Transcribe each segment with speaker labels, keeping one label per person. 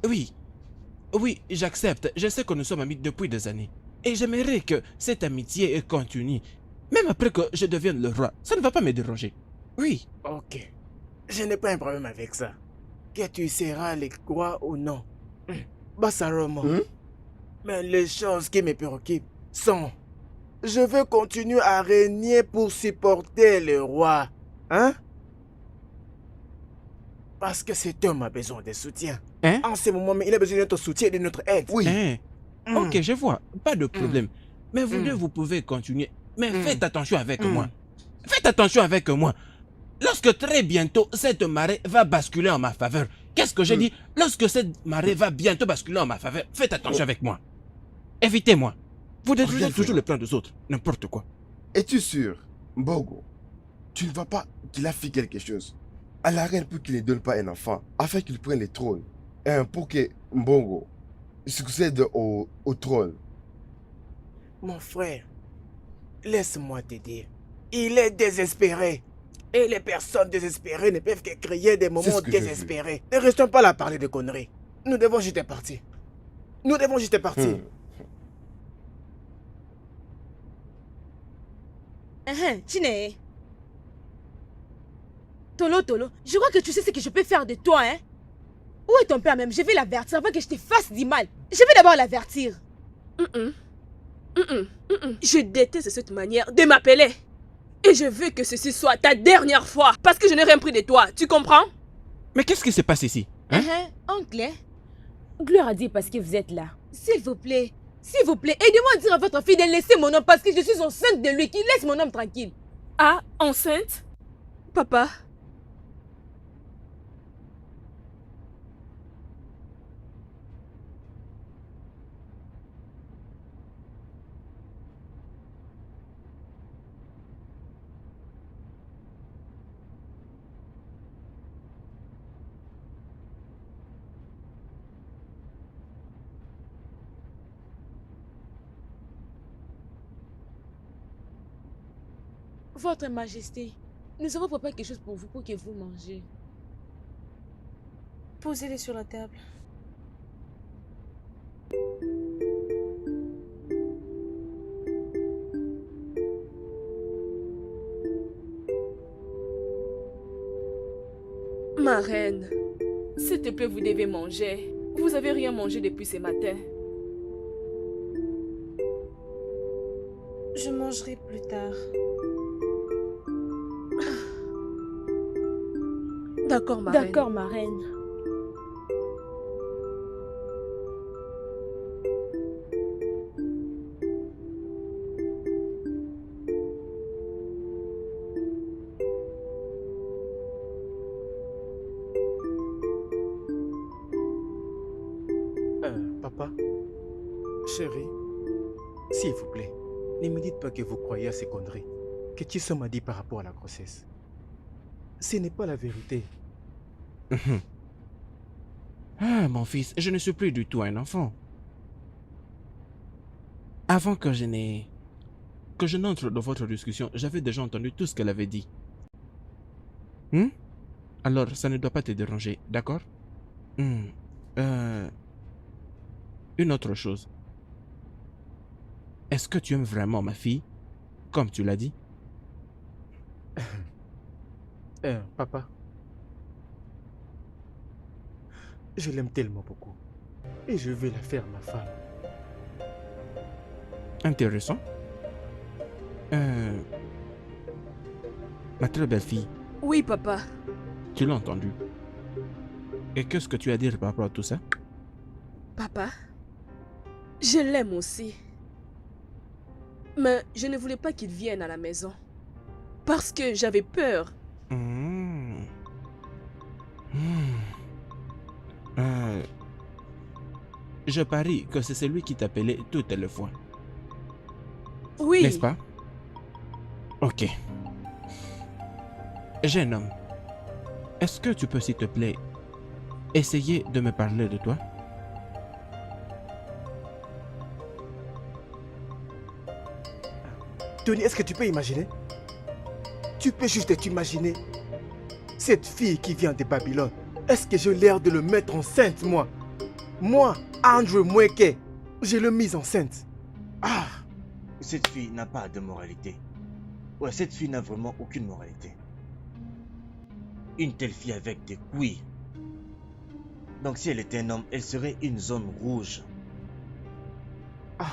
Speaker 1: Oui, oui, j'accepte. Je sais que nous sommes amis depuis des années. Et j'aimerais que cette amitié continue. Même après que je devienne le roi, ça ne va pas me déranger. Oui.
Speaker 2: Ok. Je n'ai pas un problème avec ça. Que tu seras le roi ou non. Bassaromo. Mais les choses qui me préoccupent sont... Je veux continuer à régner pour supporter le roi. Hein? Parce que cet homme a besoin de soutien.
Speaker 1: Hein?
Speaker 2: En ce moment, il a besoin de notre soutien et de notre aide.
Speaker 3: Oui.
Speaker 1: Hein? Ok, je vois. Pas de problème. Mais vous deux, vous pouvez continuer. Mais faites attention avec moi. Faites attention avec moi. Lorsque très bientôt, cette marée va basculer en ma faveur. Qu'est-ce que j'ai dit? Lorsque cette marée va bientôt basculer en ma faveur, faites attention avec moi. Évitez-moi. Vous détruisez toujours le plan des autres. N'importe quoi.
Speaker 3: Es-tu sûr, Mbogo, tu ne vois pas qu'il a fait quelque chose à la reine pour qu'il ne donne pas un enfant, afin qu'il prenne le trône, et pour que Mbogo succède au trône?
Speaker 2: Mon frère, laisse-moi te dire. Il est désespéré. Et les personnes désespérées ne peuvent que créer des moments désespérés. Ne restons pas là à parler de conneries. Nous devons juste partir. Nous devons juste partir.
Speaker 4: Chine. Tolo, je crois que tu sais ce que je peux faire de toi, hein? Où est ton père même? Je vais l'avertir avant que je te fasse du mal. Je vais d'abord l'avertir.
Speaker 5: Je déteste cette manière de m'appeler. Et je veux que ceci soit ta dernière fois. Parce que je n'ai rien pris de toi, tu comprends?
Speaker 1: Mais qu'est-ce qui se passe ici? Hein?
Speaker 4: Oncle,
Speaker 6: Gloire a dit parce que vous êtes là.
Speaker 4: s'il vous plaît, aidez-moi à dire à votre fille de laisser mon homme parce que je suis enceinte de lui, qu'il laisse mon homme tranquille.
Speaker 5: Ah, enceinte? Papa?
Speaker 4: Votre Majesté, nous avons préparé quelque chose pour vous, pour que vous mangez.
Speaker 7: Posez-les sur la table.
Speaker 5: Ma reine, s'il te plaît, vous devez manger. Vous avez rien mangé depuis ce matin.
Speaker 7: Je mangerai plus tard.
Speaker 5: D'accord, ma reine.
Speaker 6: D'accord, ma reine.
Speaker 2: Papa, chérie, s'il vous plaît, ne me dites pas que vous croyez à ces conneries que Chiso m'a dit par rapport à la grossesse. Ce n'est pas la vérité.
Speaker 1: Ah, mon fils, je ne suis plus du tout un enfant. Avant que je n'entre dans votre discussion, j'avais déjà entendu tout ce qu'elle avait dit. Alors, ça ne doit pas te déranger, d'accord? Une autre chose. Est-ce que tu aimes vraiment ma fille, comme tu l'as dit?
Speaker 2: Papa, je l'aime tellement beaucoup. Et je vais la faire ma femme.
Speaker 1: Intéressant. Ma très belle fille,
Speaker 5: Oui, papa.
Speaker 1: tu l'as entendu. Et qu'est-ce que tu as à dire par rapport à tout ça?
Speaker 5: Papa, je l'aime aussi. Mais je ne voulais pas qu'il vienne à la maison. Parce que j'avais peur.
Speaker 1: Je parie que c'est celui qui t'appelait toutes les fois.
Speaker 5: Oui.
Speaker 1: N'est-ce pas? Ok. Jeune homme, est-ce que tu peux, s'il te plaît, essayer de me parler de toi?
Speaker 2: Tony, est-ce que tu peux imaginer? Tu peux juste t'imaginer cette fille qui vient de Babylone. Est-ce que j'ai l'air de le mettre enceinte, moi? Moi, Andrew Mweke, je l'ai mise enceinte. Ah,
Speaker 8: Cette fille n'a pas de moralité. Ouais, cette fille n'a vraiment aucune moralité. Une telle fille avec des couilles. Donc si elle était un homme, elle serait une zone rouge.
Speaker 2: ah.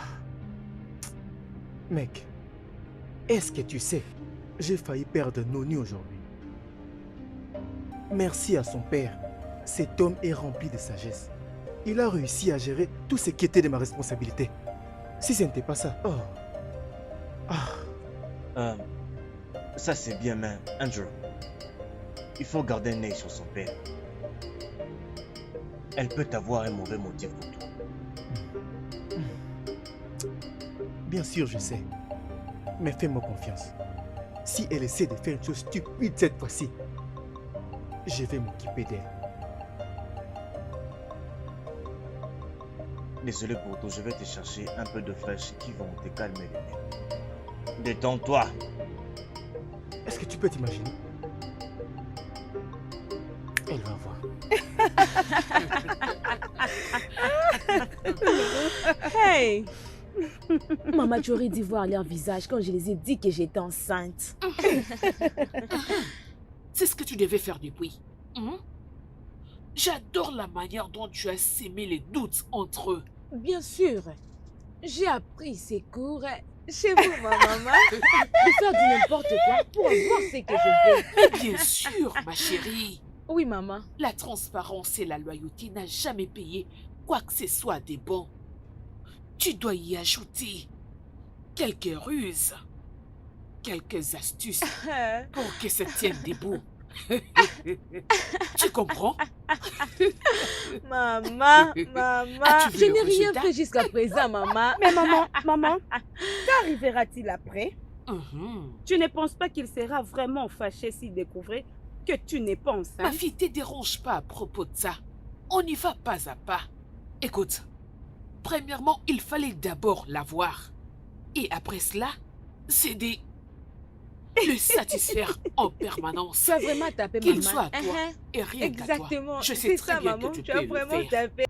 Speaker 2: Mec, est-ce que tu sais, j'ai failli perdre Noni aujourd'hui. Merci à son père, cet homme est rempli de sagesse. Il a réussi à gérer tout ce qui était de ma responsabilité. Si ce n'était pas ça, oh. Ah,
Speaker 8: Ça c'est bien, mais Andrew, il faut garder un œil sur son père. Elle peut avoir un mauvais motif pour toi.
Speaker 2: bien sûr je sais. Mais fais-moi confiance. Si elle essaie de faire une chose stupide cette fois-ci, je vais m'occuper d'elle.
Speaker 8: Désolé pour tout, je vais te chercher un peu de fraîche qui vont te calmer les nerfs. Détends-toi.
Speaker 2: Est-ce que tu peux t'imaginer? Elle va voir.
Speaker 4: Hey!
Speaker 6: Maman, tu aurais dû voir leur visage quand je les ai dit que j'étais enceinte.
Speaker 9: C'est ce que tu devais faire depuis. J'adore la manière dont tu as sémé les doutes entre eux.
Speaker 4: Bien sûr, j'ai appris ces cours chez vous, ma maman, de faire du n'importe quoi pour avoir ce que je veux.
Speaker 9: Mais bien sûr, ma chérie.
Speaker 4: Oui, maman.
Speaker 9: La transparence et la loyauté n'ont jamais payé quoi que ce soit des bons. Tu dois y ajouter quelques ruses, quelques astuces pour que ça tienne debout. Tu comprends?
Speaker 4: Maman,
Speaker 9: As-tu vu
Speaker 4: je
Speaker 9: le
Speaker 4: n'ai rien
Speaker 9: résultat?
Speaker 4: fait jusqu'à présent, maman.
Speaker 10: Mais maman, qu'arrivera-t-il après?
Speaker 9: Mhm.
Speaker 10: Tu ne penses pas qu'il sera vraiment fâché s'il découvrait que tu n'es pas
Speaker 9: Ma
Speaker 10: enceinte?
Speaker 9: fille, ne te dérange pas à propos de ça. On y va pas à pas. Écoute, premièrement, il fallait d'abord la voir. Et après cela, céder. Le satisfaire en permanence.
Speaker 4: Tu as vraiment tapé, maman.
Speaker 9: Qu'il soit à toi et rien qu'à toi.
Speaker 4: Exactement.
Speaker 9: Je sais
Speaker 4: C'est
Speaker 9: très
Speaker 4: ça,
Speaker 9: bien
Speaker 4: maman.
Speaker 9: que tu
Speaker 4: Tu
Speaker 9: peux
Speaker 4: as
Speaker 9: le
Speaker 4: vraiment
Speaker 9: faire.
Speaker 4: tapé.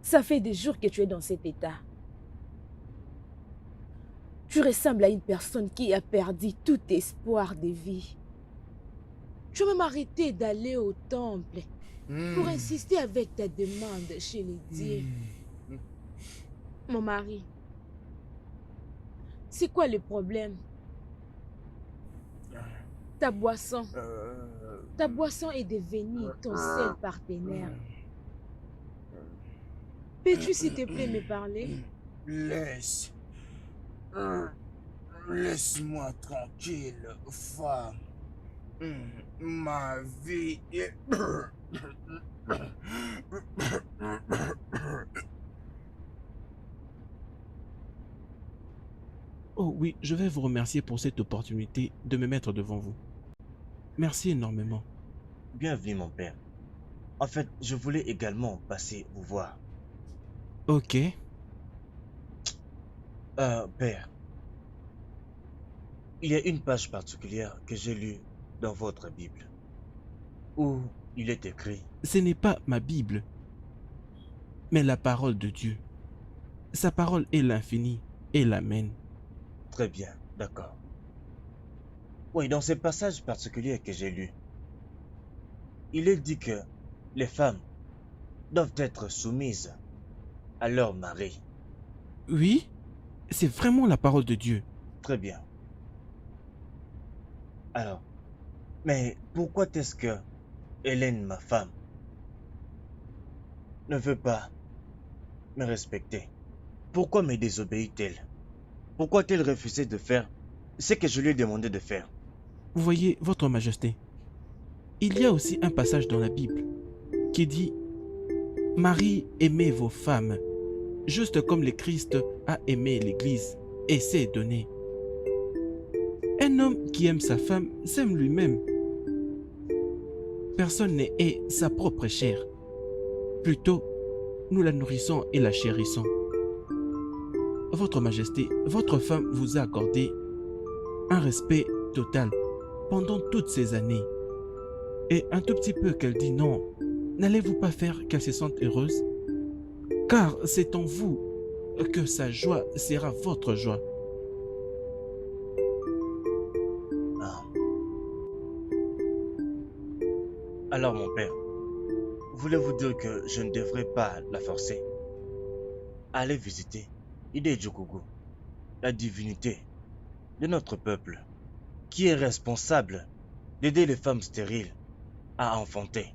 Speaker 6: Ça fait des jours que tu es dans cet état. Tu ressembles à une personne qui a perdu tout espoir de vie. Tu as même arrêté d'aller au temple pour insister avec ta demande chez les dieux. Mon mari, c'est quoi le problème? Ta boisson est devenue ton seul partenaire. Peux-tu s'il te plaît me parler?
Speaker 2: Laisse-moi tranquille, femme. Ma vie est...
Speaker 1: Oh oui, je vais vous remercier pour cette opportunité de me mettre devant vous. Merci énormément.
Speaker 8: Bienvenue, mon père. En fait, je voulais également passer vous voir.
Speaker 1: Ok.
Speaker 8: Père, il y a une page particulière que j'ai lue dans votre Bible, où il est écrit...
Speaker 1: Ce n'est pas ma Bible, mais la parole de Dieu. Sa parole est l'infini et l'Amen.
Speaker 8: Très bien, d'accord. Oui, dans ce passage particulier que j'ai lu, il est dit que les femmes doivent être soumises à leur mari.
Speaker 1: Oui, c'est vraiment la parole de Dieu.
Speaker 8: Très bien. Alors, mais pourquoi est-ce que Hélène, ma femme, ne veut pas me respecter? Pourquoi me désobéit-elle? Pourquoi a-t-elle refusé de faire ce que je lui ai demandé de faire?
Speaker 1: Vous voyez, Votre Majesté, il y a aussi un passage dans la Bible qui dit « Marie, aimez vos femmes, juste comme le Christ a aimé l'Église et s'est donné. » Un homme qui aime sa femme s'aime lui-même. Personne ne hait sa propre chair. Plutôt, nous la nourrissons et la chérissons. Votre Majesté, votre femme vous a accordé un respect total pendant toutes ces années. Et un tout petit peu qu'elle dit non, n'allez-vous pas faire qu'elle se sente heureuse? Car c'est en vous que sa joie sera votre joie.
Speaker 8: Alors mon père, voulez-vous dire que je ne devrais pas la forcer à aller visiter Ide-Djokougou, la divinité de notre peuple, qui est responsable d'aider les femmes stériles à enfanter,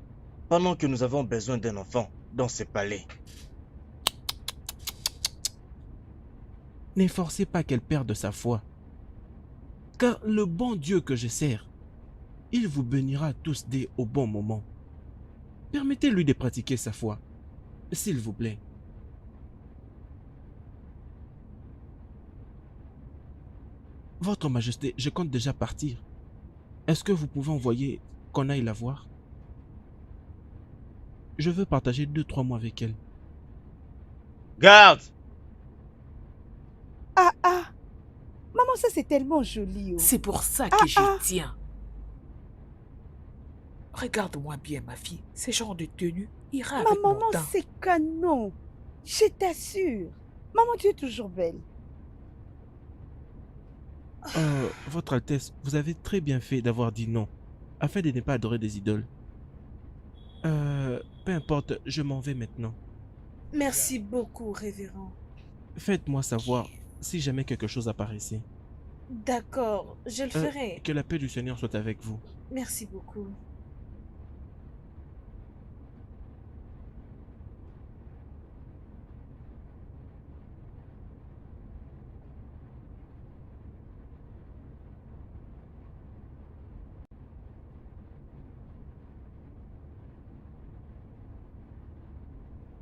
Speaker 8: pendant que nous avons besoin d'un enfant dans ces palais?
Speaker 1: N'efforcez pas qu'elle perde sa foi. Car le bon Dieu que je sers, il vous bénira tous dès au bon moment. Permettez-lui de pratiquer sa foi, s'il vous plaît. Votre Majesté, je compte déjà partir. Est-ce que vous pouvez envoyer qu'on aille la voir? Je veux partager 2-3 mois avec elle.
Speaker 8: Garde!
Speaker 10: Ah, maman, ça c'est tellement joli. Oh.
Speaker 9: C'est pour ça que j'y tiens. Regarde-moi bien, ma fille. Ce genre de tenue ira avec mon
Speaker 10: Maman,
Speaker 9: temps.
Speaker 10: c'est canon. Je t'assure. Maman, tu es toujours belle.
Speaker 1: Votre Altesse, vous avez très bien fait d'avoir dit non, afin de ne pas adorer des idoles. Peu importe, je m'en vais maintenant.
Speaker 7: Merci beaucoup, révérend.
Speaker 1: Faites-moi savoir si jamais quelque chose apparaissait.
Speaker 7: D'accord, je le ferai.
Speaker 1: Que la paix du Seigneur soit avec vous.
Speaker 7: Merci beaucoup.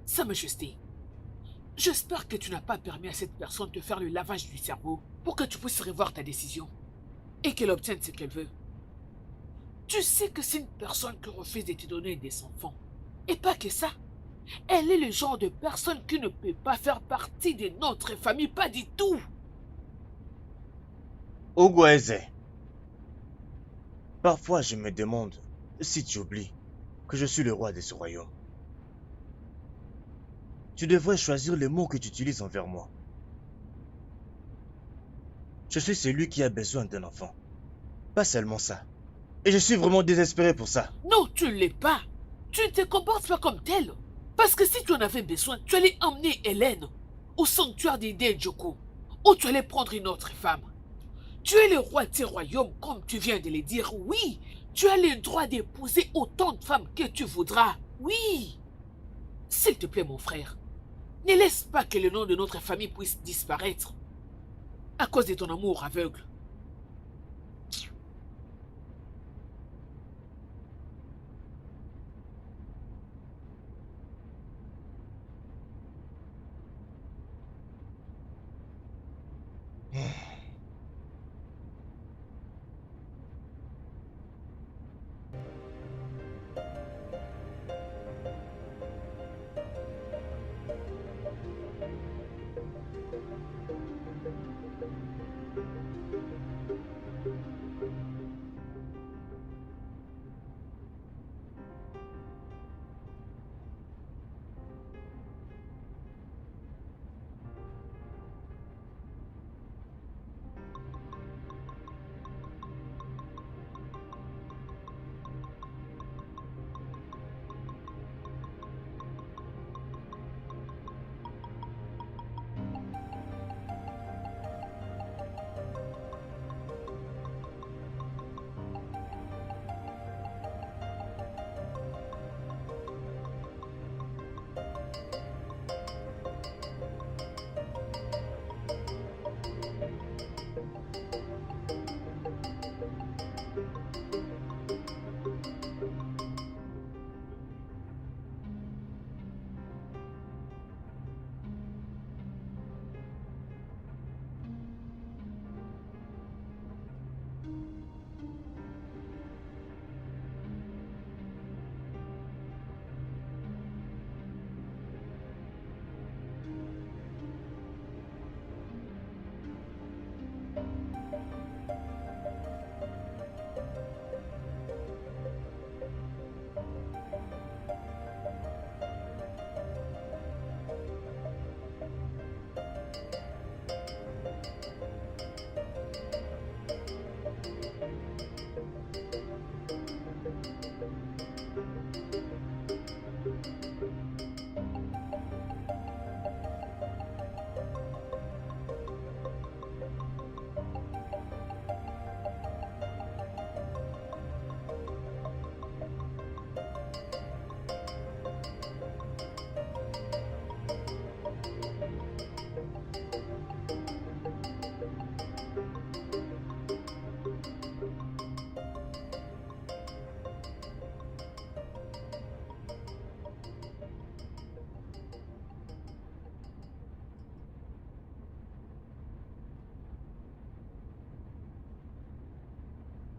Speaker 9: Sa Majesté, j'espère que tu n'as pas permis à cette personne de faire le lavage du cerveau pour que tu puisses revoir ta décision et qu'elle obtienne ce qu'elle veut. Tu sais que c'est une personne qui refuse de te donner des enfants. Et pas que ça. Elle est le genre de personne qui ne peut pas faire partie de notre famille, pas du tout.
Speaker 8: Ogweze, parfois je me demande si tu oublies que je suis le roi de ce royaume. tu devrais choisir les mots que tu utilises envers moi. Je suis celui qui a besoin d'un enfant. Pas seulement ça. Et je suis vraiment désespéré pour ça.
Speaker 9: Non, tu ne l'es pas. Tu ne te comportes pas comme tel. Parce que si tu en avais besoin, tu allais emmener Hélène au sanctuaire d'Ide Joko, où tu allais prendre une autre femme. Tu es le roi de ces royaumes, comme tu viens de le dire, oui. Tu as le droit d'épouser autant de femmes que tu voudras, oui. S'il te plaît, mon frère, ne laisse pas que le nom de notre famille puisse disparaître à cause de ton amour aveugle.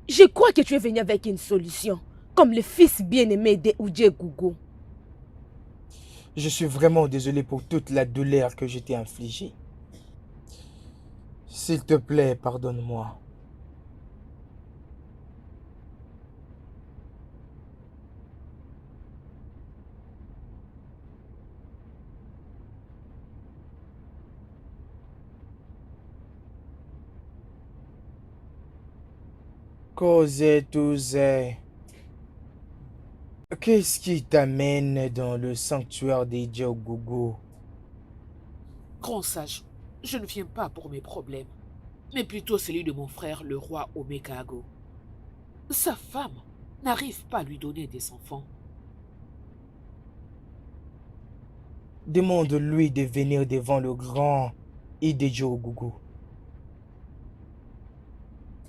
Speaker 6: Je crois que tu es venu avec une solution, comme le fils bien-aimé de Oudje Gougou.
Speaker 2: Je suis vraiment désolé pour toute la douleur que je t'ai infligée. S'il te plaît, pardonne-moi. Touze, qu'est-ce qui t'amène dans le sanctuaire des Diogogo?
Speaker 9: Grand sage, je ne viens pas pour mes problèmes, mais plutôt celui de mon frère, le roi Omekago. Sa femme n'arrive pas à lui donner des enfants.
Speaker 2: Demande-lui de venir devant le grand Idejo-Gougou.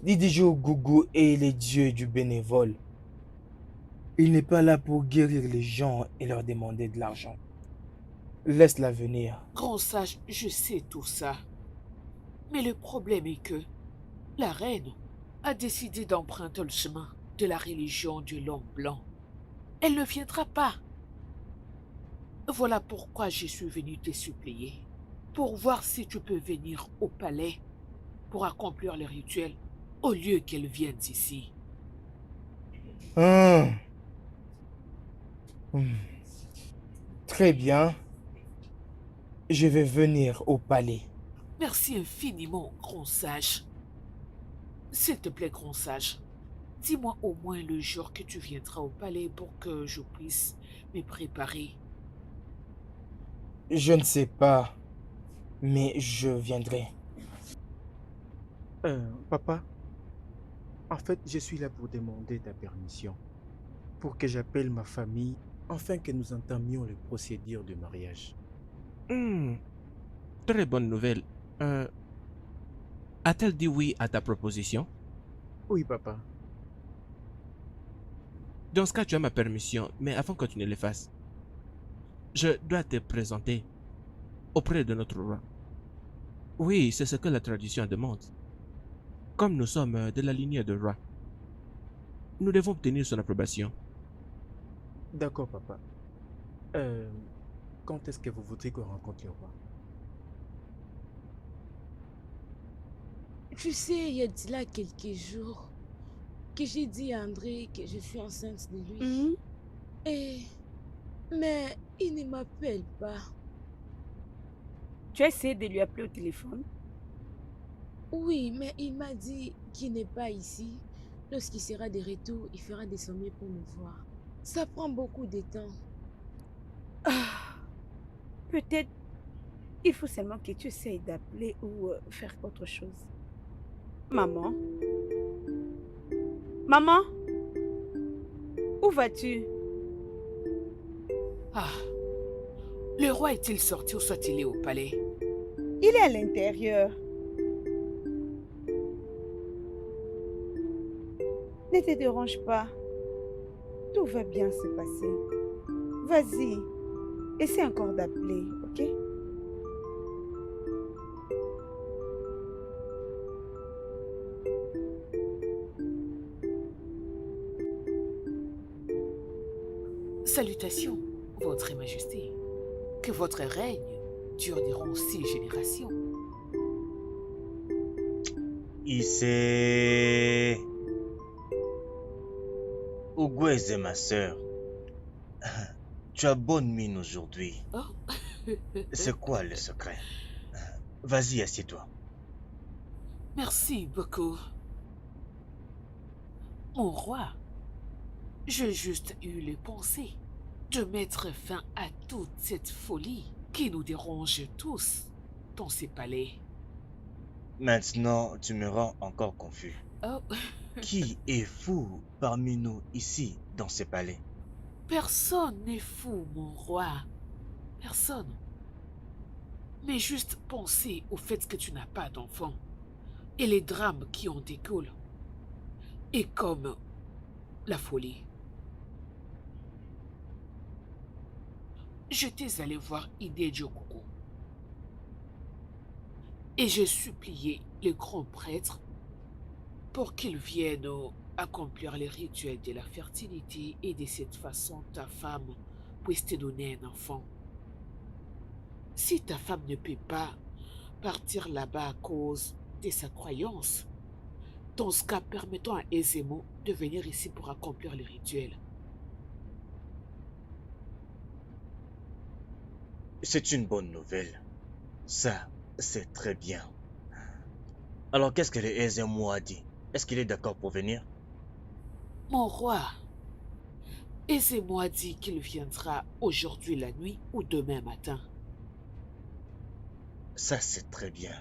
Speaker 2: Idejo-Gougou est le dieu du bénévole. Il n'est pas là pour guérir les gens et leur demander de l'argent. Laisse-la venir.
Speaker 9: Grand sage, je sais tout ça. Mais le problème est que la reine a décidé d'emprunter le chemin de la religion du l'homme blanc. Elle ne viendra pas. Voilà pourquoi je suis venu te supplier, pour voir si tu peux venir au palais pour accomplir le rituel au lieu qu'elle vienne ici.
Speaker 2: Très bien. Je vais venir au palais.
Speaker 9: Merci infiniment, grand sage. S'il te plaît, grand sage, dis-moi au moins le jour que tu viendras au palais pour que je puisse me préparer.
Speaker 2: Je ne sais pas, mais je viendrai. Papa, en fait, je suis là pour demander ta permission, pour que j'appelle ma famille, afin que nous entamions les procédures de mariage.
Speaker 1: Hmm, très bonne nouvelle. A-t-elle dit oui à ta proposition?
Speaker 2: Oui, papa.
Speaker 1: Dans ce cas, tu as ma permission, mais avant que tu ne le fasses, je dois te présenter auprès de notre roi. Oui, c'est ce que la tradition demande. Comme nous sommes de la lignée de roi, nous devons obtenir son approbation.
Speaker 2: D'accord, papa. Quand est-ce que vous voudrez qu'on rencontre le roi?
Speaker 6: Tu sais, il y a de là quelques jours que j'ai dit à André que je suis enceinte de lui.
Speaker 10: Mhm.
Speaker 6: Et... Mais il ne m'appelle pas.
Speaker 10: Tu as essayé de lui appeler au téléphone?
Speaker 6: Oui, mais il m'a dit qu'il n'est pas ici. Lorsqu'il sera de retour, il fera de son mieux pour me voir. Ça prend beaucoup de temps.
Speaker 10: Ah, peut-être il faut seulement que tu essayes d'appeler ou faire autre chose. Maman? Maman? Où vas-tu?
Speaker 9: Ah, le roi est-il sorti ou soit il est au palais?
Speaker 10: Il est à l'intérieur. Ne te dérange pas. Tout va bien se passer. Vas-y. Essaie encore d'appeler, ok?
Speaker 9: Salutations, votre majesté. Que votre règne dure durant 6 générations.
Speaker 8: Issei. Ougouez est ma sœur. Tu as bonne mine aujourd'hui.
Speaker 9: Oh.
Speaker 8: C'est quoi le secret? Vas-y, assieds-toi.
Speaker 9: Merci beaucoup. Mon roi, j'ai juste eu le pensée de mettre fin à toute cette folie qui nous dérange tous dans ces palais.
Speaker 8: Maintenant, tu me rends encore confus.
Speaker 9: Oh,
Speaker 8: Qui est fou parmi nous ici, dans ces palais?
Speaker 9: personne n'est fou, mon roi. Personne. Mais juste penser au fait que tu n'as pas d'enfant et les drames qui en découlent. Et comme la folie. J'étais allé voir Ide Jokoko et j'ai supplié le grand prêtre pour qu'il vienne accomplir les rituels de la fertilité et de cette façon ta femme puisse te donner un enfant. Si ta femme ne peut pas partir là-bas à cause de sa croyance, dans ce cas, permettons à Ezemo de venir ici pour accomplir les rituels.
Speaker 8: C'est une bonne nouvelle. Ça, c'est très bien. Alors, qu'est-ce que le Ezemo a dit? Est-ce qu'il est d'accord pour venir?
Speaker 9: Mon roi, Ezemo a dit qu'il viendra aujourd'hui la nuit ou demain matin.
Speaker 8: Ça, c'est très bien.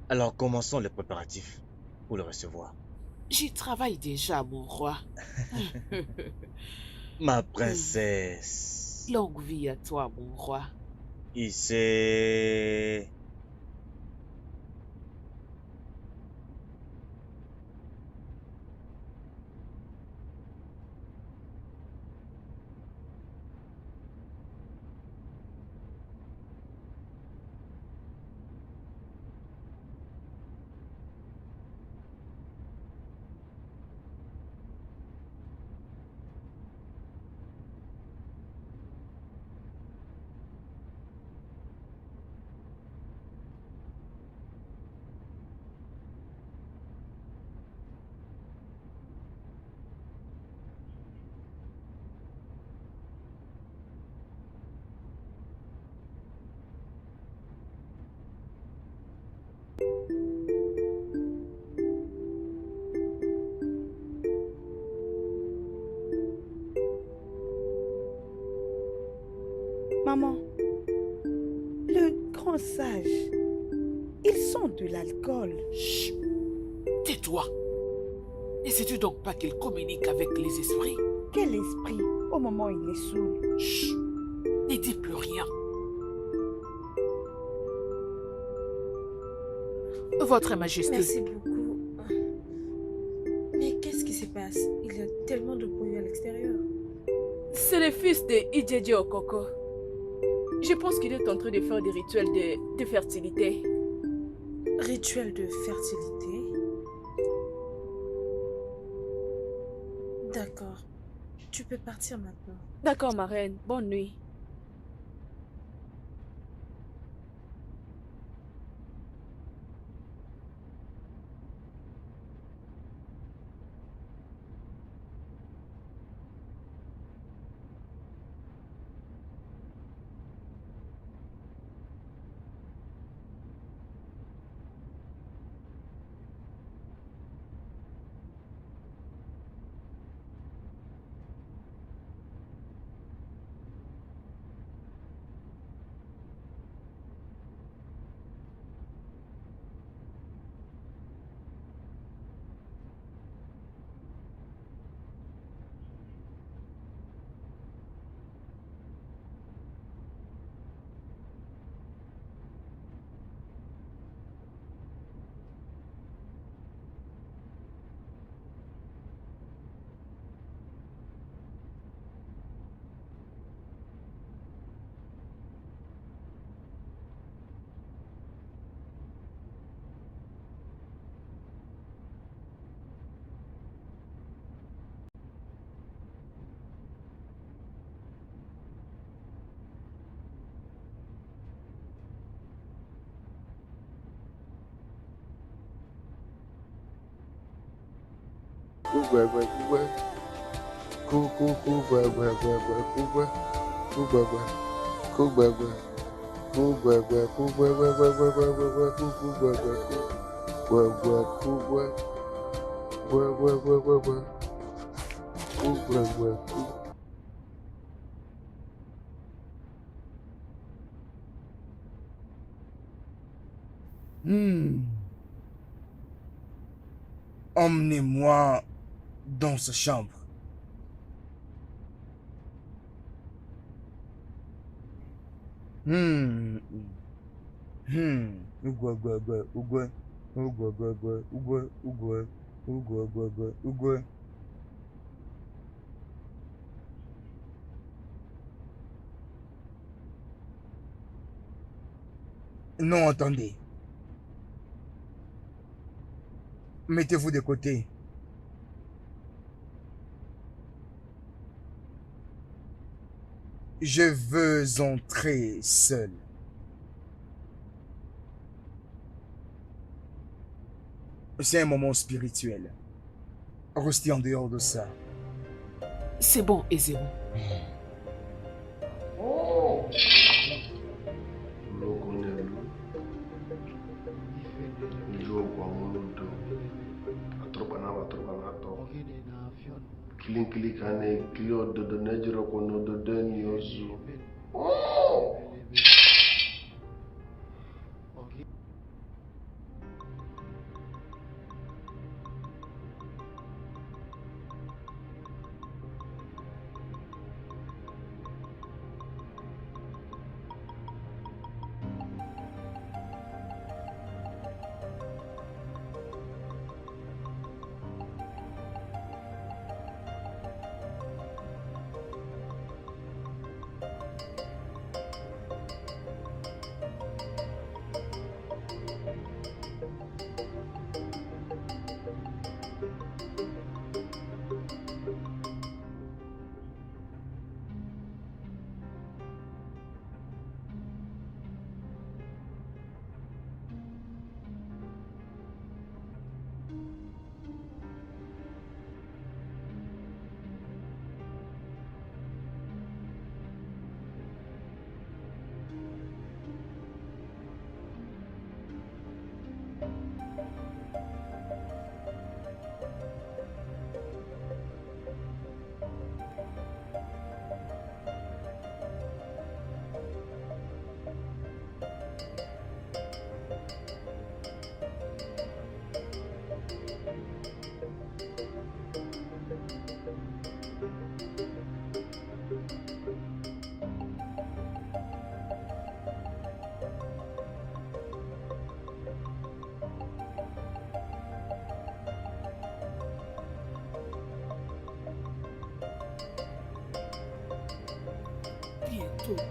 Speaker 8: Alors, commençons les préparatifs pour le recevoir.
Speaker 9: J'y travaille déjà, mon roi.
Speaker 8: Ma princesse.
Speaker 9: Longue vie à toi, mon roi.
Speaker 8: Issei.
Speaker 10: Maman, le grand sage, ils sont de l'alcool.
Speaker 9: Chut, tais-toi. Ne sais-tu donc pas qu'il communique avec les esprits?
Speaker 10: Quel esprit? Au moment où il est saoul.
Speaker 9: Chut, ne dis plus rien. Votre Majesté.
Speaker 7: Merci beaucoup. Mais qu'est-ce qui se passe? Il y a tellement de bruit à l'extérieur.
Speaker 5: C'est le fils de Idjedje Okoko. Je pense qu'il est en train de faire des rituels de fertilité.
Speaker 7: Rituel de fertilité. D'accord. Tu peux partir maintenant.
Speaker 5: D'accord, ma reine. Bonne nuit.
Speaker 2: Emmenez-moi dans sa chambre. Non, attendez. Mettez-vous de côté. Je veux entrer seul. C'est un moment spirituel. Restez en dehors de ça.
Speaker 9: C'est bon, Ezero.
Speaker 3: Kilinklikane klio dodo nejiro kono dodo nyozu.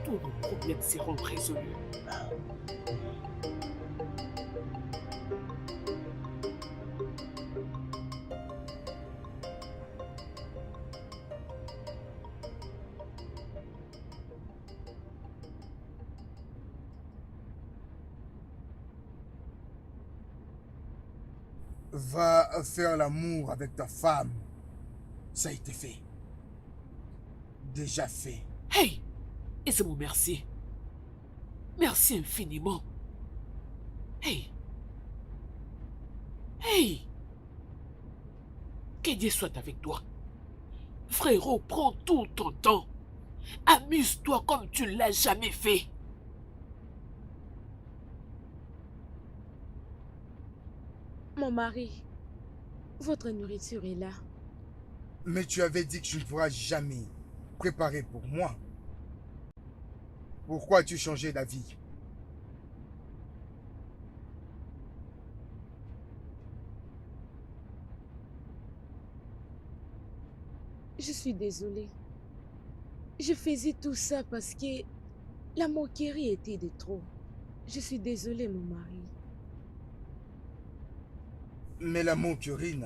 Speaker 9: tous nos problèmes seront résolus.
Speaker 11: Va faire l'amour avec ta femme. Ça a été fait. Déjà fait.
Speaker 9: Hey! Et c'est mon merci. Merci infiniment. Hey! Hey! Que Dieu soit avec toi. Frérot, prends tout ton temps. Amuse-toi comme tu ne l'as jamais fait.
Speaker 6: Mon mari, votre nourriture est là.
Speaker 11: Mais tu avais dit que tu ne pourras jamais préparer pour moi. Pourquoi as-tu changé d'avis?
Speaker 6: Je suis désolée. Je faisais tout ça parce que la moquerie était de trop. Je suis désolée, mon mari.
Speaker 11: Mais la moquerie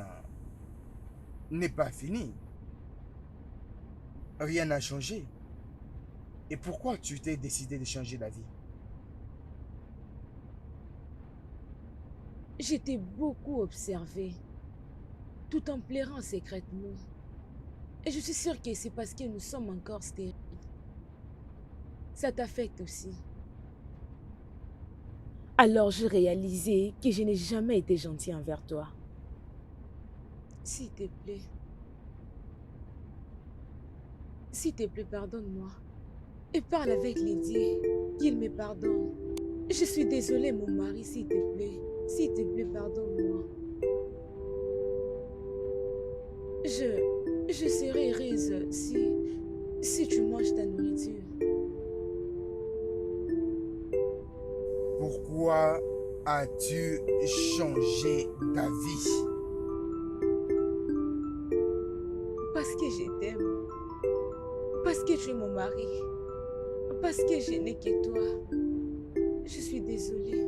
Speaker 11: n'est pas finie. Rien n'a changé. Et pourquoi tu t'es décidé de changer d'avis?
Speaker 6: J'étais beaucoup observée, tout en pleurant secrètement. Et je suis sûre que c'est parce que nous sommes encore stériles. Ça t'affecte aussi. Alors j'ai réalisé que je n'ai jamais été gentille envers toi. S'il te plaît. S'il te plaît, pardonne-moi. Et parle avec Lydie, qu'il me pardonne. Je suis désolée, mon mari, s'il te plaît. S'il te plaît, pardonne-moi. Je serai heureuse si tu manges ta nourriture.
Speaker 11: Pourquoi as-tu changé d'avis?
Speaker 6: Parce que je t'aime. Parce que tu es mon mari. Parce que je n'ai que toi. Je suis désolée.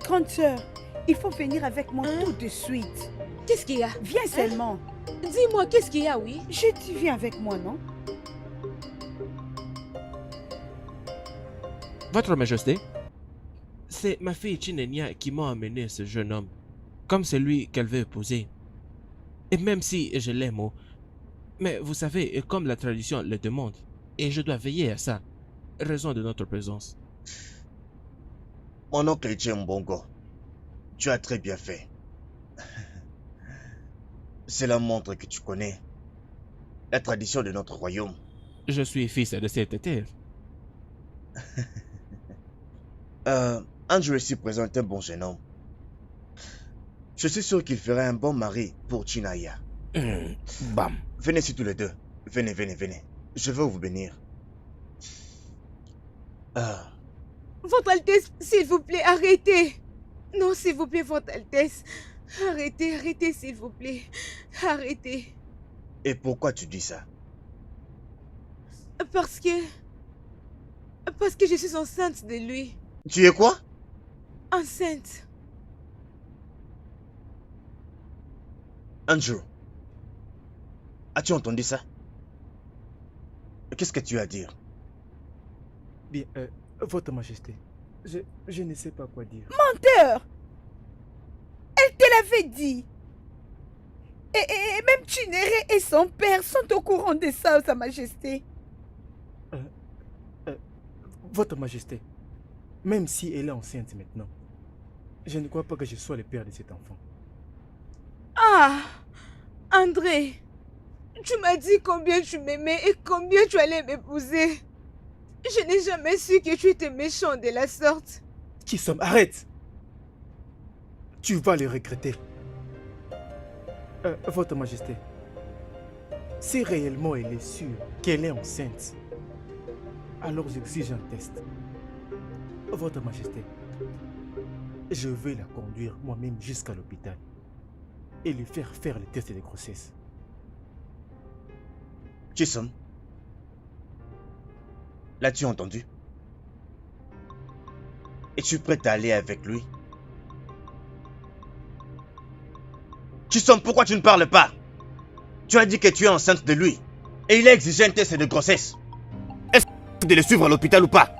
Speaker 10: Grande sœur, Il faut venir avec moi tout de suite.
Speaker 6: Qu'est-ce qu'il y a?
Speaker 10: Viens seulement.
Speaker 6: Dis-moi, qu'est-ce qu'il y a, oui?
Speaker 10: Je dis, viens avec moi, non?
Speaker 1: Votre Majesté, c'est ma fille Chinenya qui m'a amené ce jeune homme, comme celui qu'elle veut épouser. Et même si je l'aime, mais vous savez, comme la tradition le demande, et je dois veiller à ça, raison de notre présence.
Speaker 8: Mon oncle Etienne Mbongo, tu as très bien fait. Cela montre que tu connais la tradition de notre royaume.
Speaker 1: Je suis fils de cette terre.
Speaker 8: Andrew ici présente un bon jeune homme. Je suis sûr qu'il ferait un bon mari pour Chinaya.
Speaker 1: Bam.
Speaker 8: Venez ici tous les deux. Venez, venez, venez. Je veux vous bénir.
Speaker 6: Votre Altesse, s'il vous plaît, arrêtez. Non, s'il vous plaît, Votre Altesse. Arrêtez, arrêtez, s'il vous plaît. Arrêtez.
Speaker 8: Et pourquoi tu dis ça?
Speaker 6: Parce que je suis enceinte de lui.
Speaker 8: Tu es quoi?
Speaker 6: Enceinte.
Speaker 8: Andrew, as-tu entendu ça? Qu'est-ce que tu as à dire?
Speaker 2: Bien, Votre Majesté, je ne sais pas quoi dire.
Speaker 10: Menteur! Elle te l'avait dit. Et même Chinere et son père sont au courant de ça, Sa Majesté.
Speaker 2: Votre Majesté, même si elle est enceinte maintenant, je ne crois pas que je sois le père de cet enfant.
Speaker 6: Ah, André, tu m'as dit combien tu m'aimais et combien tu allais m'épouser. Je n'ai jamais su que tu étais méchant de la sorte.
Speaker 2: Chisom, arrête! Tu vas le regretter. Votre Majesté, si réellement elle est sûre qu'elle est enceinte, alors j'exige un test. Votre Majesté, je vais la conduire moi-même jusqu'à l'hôpital et lui faire le test de grossesse.
Speaker 8: Chisom, l'as-tu entendu? Es-tu prête à aller avec lui? Chisom, pourquoi tu ne parles pas? Tu as dit que tu es enceinte de lui et il a exigé un test de grossesse. Est-ce que tu de le suivre à l'hôpital ou pas?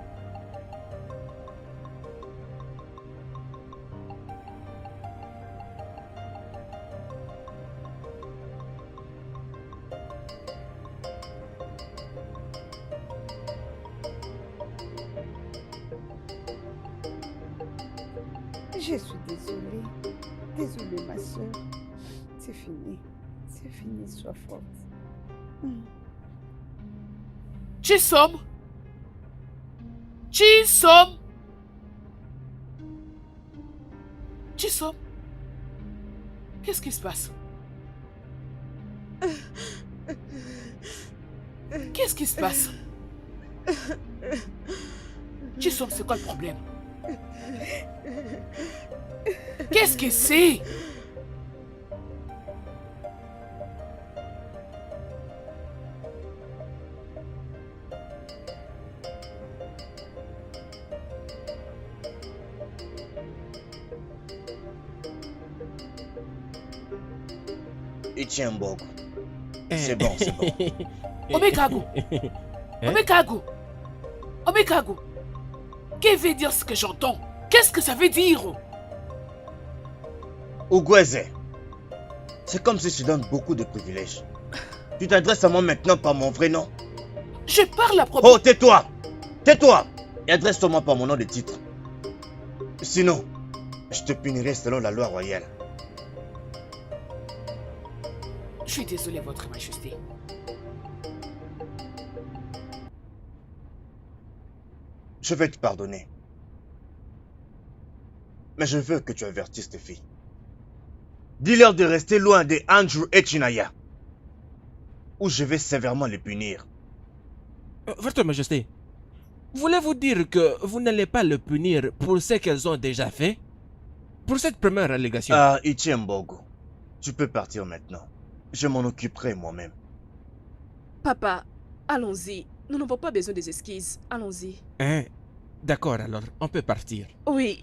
Speaker 10: Je suis désolée. Désolée, ma soeur. C'est fini. C'est fini, sois forte.
Speaker 9: Chisom! Chisom! Chisom! Qu'est-ce qui se passe? Qu'est-ce qui se passe? Chisom, c'est quoi le problème? Qu'est-ce que c'est?
Speaker 8: Etienne Mbongo. C'est bon, c'est bon.
Speaker 9: Omekago! Omekago! Omekago! Que veut dire ce que j'entends? Qu'est-ce que ça veut dire?
Speaker 8: Ugweze, c'est comme si je donne beaucoup de privilèges. Tu t'adresses à moi maintenant par mon vrai nom?
Speaker 9: Je parle à propos...
Speaker 8: Oh, tais-toi! Tais-toi! Et adresse-toi par mon nom de titre. Sinon, je te punirai selon la loi royale.
Speaker 9: Je suis désolé, Votre Majesté.
Speaker 8: Je vais te pardonner. Mais je veux que tu avertisses tes filles. Dis-leur de rester loin de Andrew et Chinaya, ou je vais sévèrement les punir.
Speaker 1: Votre Majesté, voulez-vous dire que vous n'allez pas le punir pour ce qu'elles ont déjà fait? Pour cette première allégation?
Speaker 8: Ah, Etienne Mbongo, tu peux partir maintenant. Je m'en occuperai moi-même.
Speaker 5: Papa, allons-y. Nous n'avons pas besoin des esquisses. Allons-y.
Speaker 1: Hein? D'accord alors, on peut partir.
Speaker 5: Oui.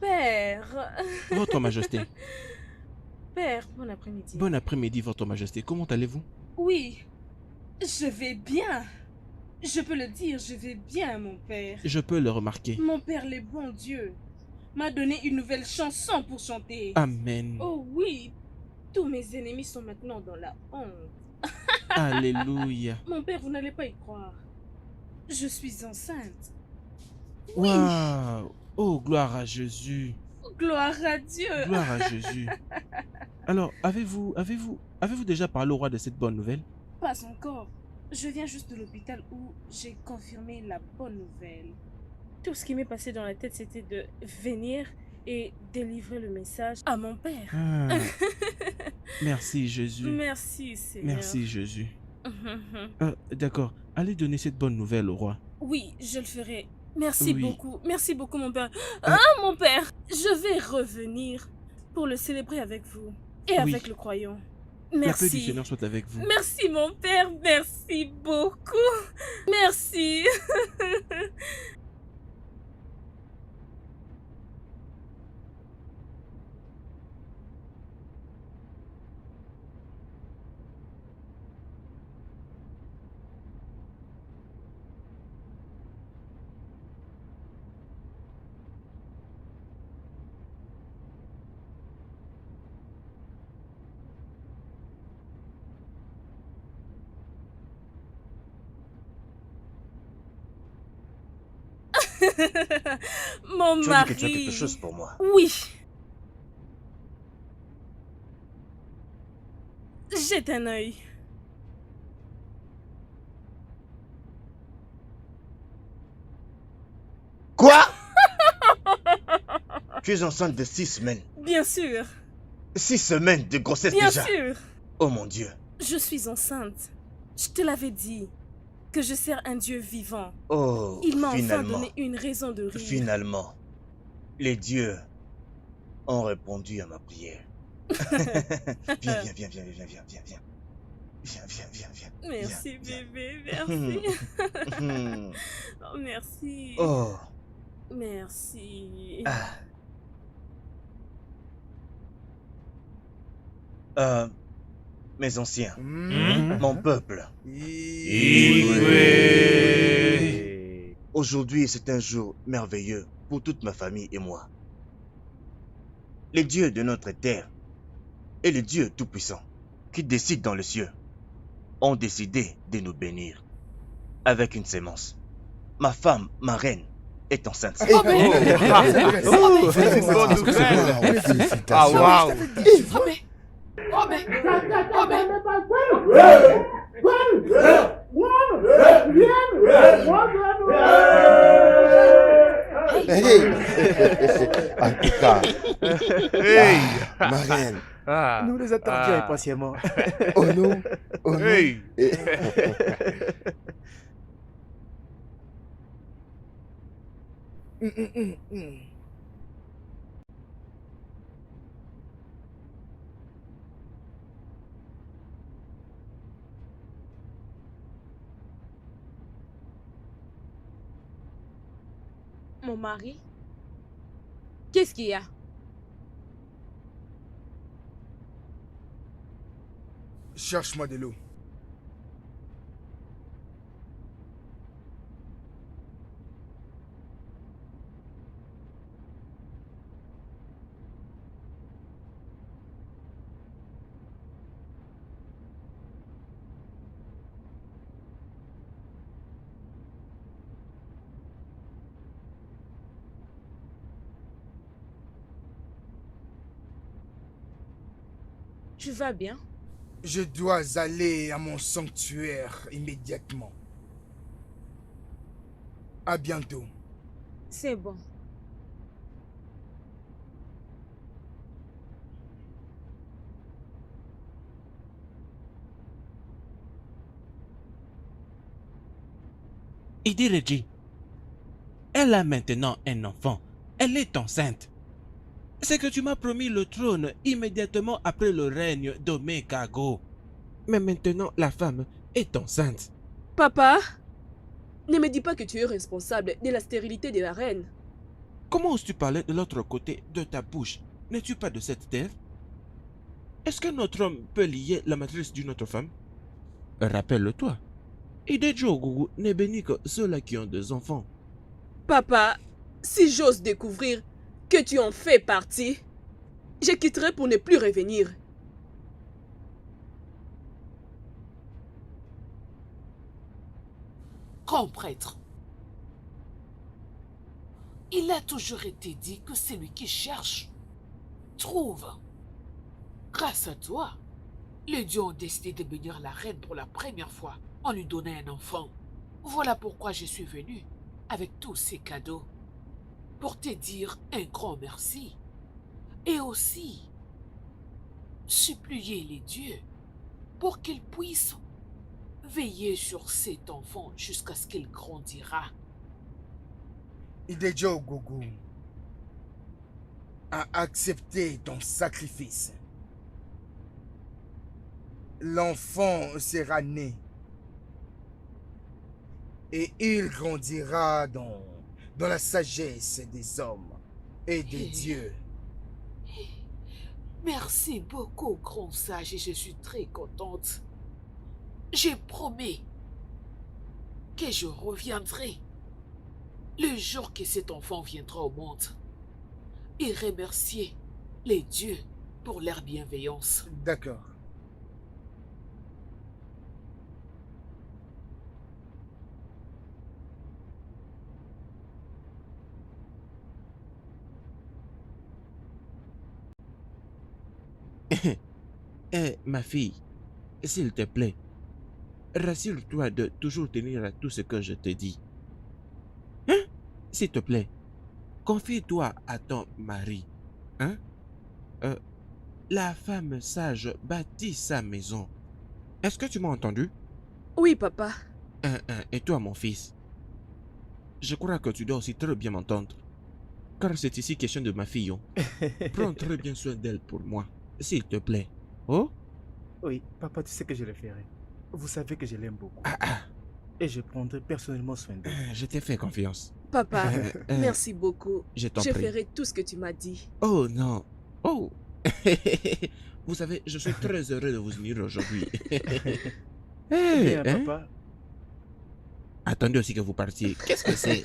Speaker 7: Père.
Speaker 1: Votre Majesté.
Speaker 7: Père, bon après-midi.
Speaker 1: Bon après-midi, Votre Majesté. Comment allez-vous?
Speaker 7: Oui, je vais bien. Je peux le dire, je vais bien, mon père.
Speaker 1: Je peux le remarquer.
Speaker 7: Mon père, le bon Dieu, m'a donné une nouvelle chanson pour chanter.
Speaker 1: Amen.
Speaker 7: Oh oui, tous mes ennemis sont maintenant dans la honte.
Speaker 1: Alléluia.
Speaker 7: Mon père, vous n'allez pas y croire. Je suis enceinte.
Speaker 1: Waouh. Oh, gloire à Jésus.
Speaker 7: Gloire à Dieu.
Speaker 1: Gloire à Jésus. Alors, avez-vous déjà parlé au roi de cette bonne nouvelle?
Speaker 7: Pas encore. Je viens juste de l'hôpital où j'ai confirmé la bonne nouvelle. Tout ce qui m'est passé dans la tête, c'était de venir et délivrer le message à mon père.
Speaker 1: Ah. Merci Jésus.
Speaker 7: Merci Seigneur.
Speaker 1: Merci Jésus. D'accord. Allez donner cette bonne nouvelle au roi.
Speaker 7: Oui, je le ferai. Merci
Speaker 1: Oui.
Speaker 7: beaucoup. Merci beaucoup mon père. Ah mon père, je vais revenir pour le célébrer avec vous et
Speaker 1: Oui.
Speaker 7: avec le croyant.
Speaker 1: La paix du
Speaker 7: Merci.
Speaker 1: Seigneur soit avec vous.
Speaker 7: Merci mon père, merci beaucoup. Merci. Mon
Speaker 8: Tu as
Speaker 7: mari.
Speaker 8: dit que tu as quelque chose pour moi.
Speaker 7: Oui. Jette un œil.
Speaker 8: Quoi? Tu es enceinte de 6 semaines.
Speaker 7: Bien sûr.
Speaker 8: 6 semaines de grossesse
Speaker 7: Bien
Speaker 8: déjà.
Speaker 7: sûr.
Speaker 8: Oh mon Dieu.
Speaker 7: Je suis enceinte. Je te l'avais dit. Que je sers un Dieu vivant.
Speaker 8: Oh,
Speaker 7: Il m'a enfin
Speaker 8: finalement.
Speaker 7: donné une raison de rire.
Speaker 8: Finalement. Les dieux ont répondu à ma prière. Viens, viens, viens, viens, viens, viens, viens, viens. Viens, viens, viens, viens.
Speaker 7: Merci
Speaker 8: viens,
Speaker 7: bébé,
Speaker 8: viens.
Speaker 7: merci. Oh, merci.
Speaker 8: Oh.
Speaker 7: Merci.
Speaker 8: Mes anciens, mon peuple. Aujourd'hui, c'est un jour merveilleux pour toute ma famille et moi. Les dieux de notre terre et le Dieu Tout-Puissant qui décide dans les cieux ont décidé de nous bénir avec une sémence. Ma femme, ma reine, est enceinte.
Speaker 3: Oh, mais...
Speaker 11: Ah, waouh!
Speaker 3: Hey! En tout cas, ma reine.
Speaker 2: Nous les attendions impatiemment.
Speaker 3: Oh non! Oh non!
Speaker 11: Hey!
Speaker 6: Mon mari? Qu'est-ce qu'il y a?
Speaker 11: Cherche-moi de l'eau.
Speaker 6: Tu vas bien?
Speaker 11: Je dois aller à mon sanctuaire immédiatement. À bientôt.
Speaker 6: C'est bon.
Speaker 1: Idireji, elle a maintenant un enfant. Elle est enceinte. C'est que tu m'as promis le trône immédiatement après le règne d'Omekago. Mais maintenant, la femme est enceinte.
Speaker 5: Papa, ne me dis pas que tu es responsable de la stérilité de la reine.
Speaker 1: Comment oses-tu parler de l'autre côté de ta bouche? N'es-tu pas de cette terre? Est-ce que notre homme peut lier la matrice d'une autre femme? Rappelle-toi, Idejo Gugu n'est béni que ceux-là qui ont des enfants.
Speaker 5: Papa, si j'ose découvrir que tu en fais partie, je quitterai pour ne plus revenir.
Speaker 9: Grand prêtre, il a toujours été dit que celui qui cherche, trouve. Grâce à toi, les dieux ont décidé de bénir la reine pour la première fois en lui donnant un enfant. Voilà pourquoi je suis venu avec tous ces cadeaux. Pour te dire un grand merci. Et aussi, supplier les dieux pour qu'ils puissent veiller sur cet enfant jusqu'à ce qu'il grandira.
Speaker 11: Idejo Gugu a accepté ton sacrifice. L'enfant sera né et il grandira dans la sagesse des hommes et des dieux.
Speaker 9: Merci beaucoup, grand sage, et je suis très contente. J'ai promis que je reviendrai le jour que cet enfant viendra au monde et remercier les dieux pour leur bienveillance.
Speaker 11: D'accord.
Speaker 1: Ma fille, s'il te plaît, rassure-toi de toujours tenir à tout ce que je te dis. Hein? S'il te plaît, confie-toi à ton mari. Hein? La femme sage bâtit sa maison. Est-ce que tu m'as entendu?
Speaker 5: Oui, papa.
Speaker 1: Et toi, mon fils? Je crois que tu dois aussi très bien m'entendre. Car c'est ici question de ma fille. Prends très bien soin d'elle pour moi, s'il te plaît. Oh?
Speaker 2: Oui, papa, tu sais que je le ferai. Vous savez que je l'aime beaucoup. Et je prendrai personnellement soin d'elle.
Speaker 1: Je t'ai fait confiance.
Speaker 5: Papa, merci beaucoup.
Speaker 1: Je t'en prie.
Speaker 5: Je ferai tout ce que tu m'as dit.
Speaker 1: Oh non. Oh. Vous savez, je suis très heureux de vous unir aujourd'hui.
Speaker 2: Bien, papa.
Speaker 1: Attendez aussi que vous partiez. Qu'est-ce que c'est?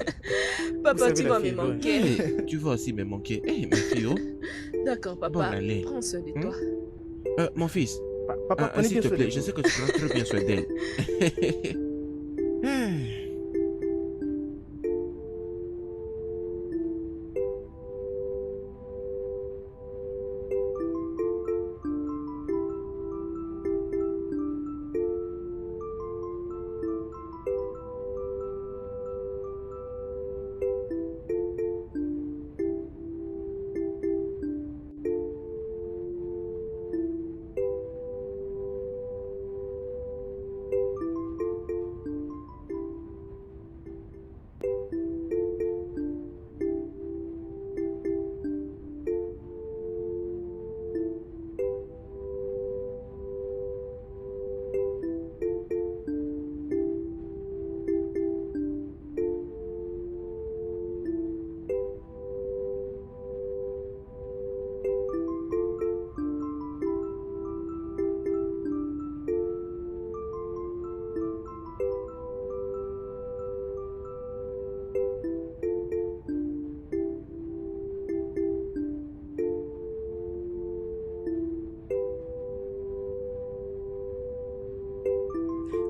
Speaker 5: Papa, tu vas me manquer.
Speaker 1: Hey, tu vas aussi me manquer. Hey, ma fille, oh.
Speaker 5: D'accord, papa.
Speaker 1: Bon, allez.
Speaker 5: Prends soin de toi.
Speaker 1: Mon fils.
Speaker 2: Papa, prenez
Speaker 1: s'il
Speaker 2: bien
Speaker 1: te
Speaker 2: soin
Speaker 1: plaît,
Speaker 2: de
Speaker 1: je
Speaker 2: vous.
Speaker 1: sais que tu prends très bien soin d'elle.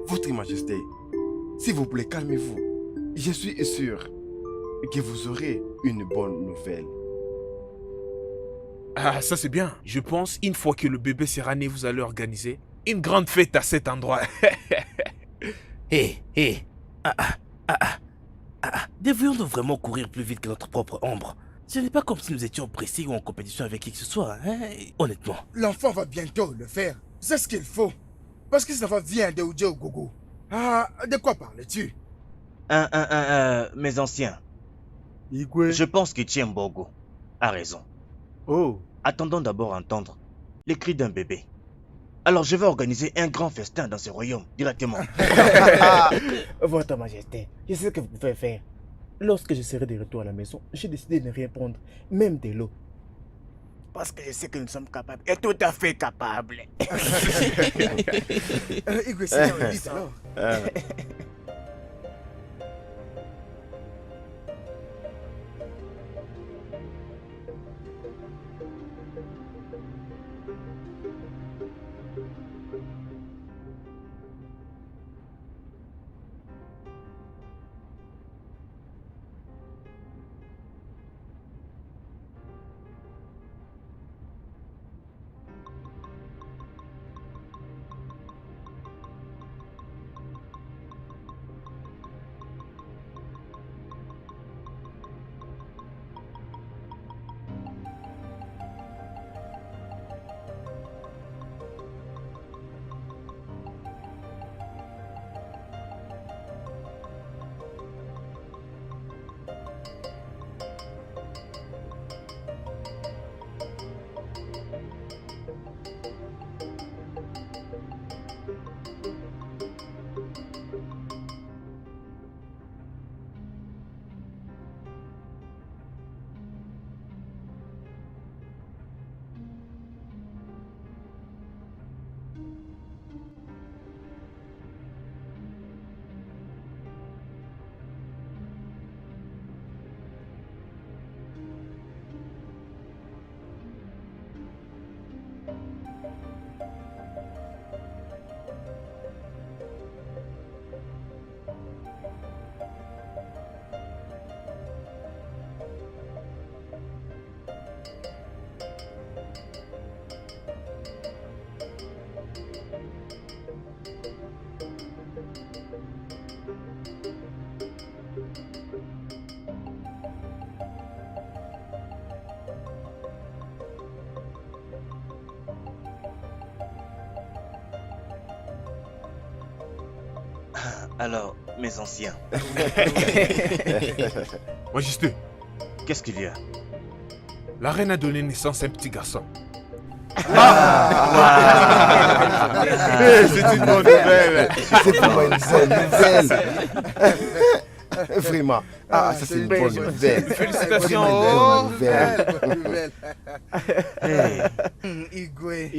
Speaker 3: Votre Majesté, s'il vous plaît, calmez-vous. Je suis sûr que vous aurez une bonne nouvelle.
Speaker 12: Ah, ça c'est bien. Je pense, une fois que le bébé sera né, vous allez organiser une grande fête à cet endroit.
Speaker 13: Hé. Devrions-nous vraiment courir plus vite que notre propre ombre? Ce n'est pas comme si nous étions pressés ou en compétition avec qui que ce soit, hein? Honnêtement.
Speaker 11: L'enfant va bientôt le faire. C'est ce qu'il faut. Parce que ça va vient de Ujo Gogo. Ah, de quoi parles-tu?
Speaker 8: Mes anciens. Je pense que Tiembogo a raison.
Speaker 2: Oh.
Speaker 8: Attendons d'abord entendre les cris d'un bébé. Alors je vais organiser un grand festin dans ce royaume directement.
Speaker 2: Votre Majesté, je sais ce que vous pouvez faire. Lorsque je serai de retour à la maison, j'ai décidé de ne rien prendre, même de l'eau.
Speaker 14: Parce que je sais que nous sommes capables. Et tout à fait capables.
Speaker 11: Igwe, c'est dans le lit alors.
Speaker 8: Alors, mes anciens.
Speaker 12: Majesté,
Speaker 8: Qu'est-ce qu'il y a?
Speaker 12: la reine a donné naissance à un petit garçon.
Speaker 3: C'est une bonne nouvelle. C'est vraiment une bonne nouvelle. Vraiment. Ah, ça c'est une bonne nouvelle.
Speaker 12: Félicitations.
Speaker 3: Vraiment une bonne
Speaker 11: nouvelle.
Speaker 14: Igwe.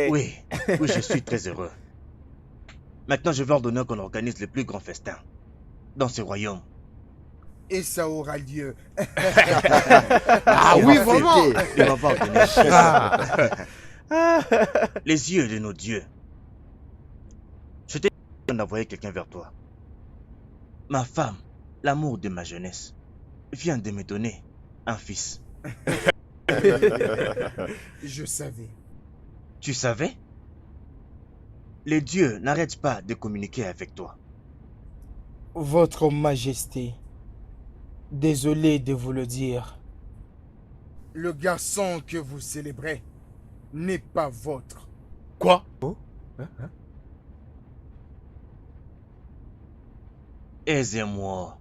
Speaker 8: Oui, oui, je suis très heureux. Maintenant, je vais ordonner qu'on organise le plus grand festin dans ce royaume.
Speaker 11: Et ça aura lieu.
Speaker 8: Ah oui,
Speaker 11: vraiment.
Speaker 8: Il va pas ordonner. Les yeux de nos dieux. Je t'ai dit d'envoyer quelqu'un vers toi. Ma femme, l'amour de ma jeunesse, vient de me donner un fils.
Speaker 11: Je savais.
Speaker 8: Tu savais? Les dieux n'arrêtent pas de communiquer avec toi.
Speaker 2: Votre Majesté, désolé de vous le dire.
Speaker 11: Le garçon que vous célébrez n'est pas votre.
Speaker 12: Quoi?
Speaker 8: Aisez-moi.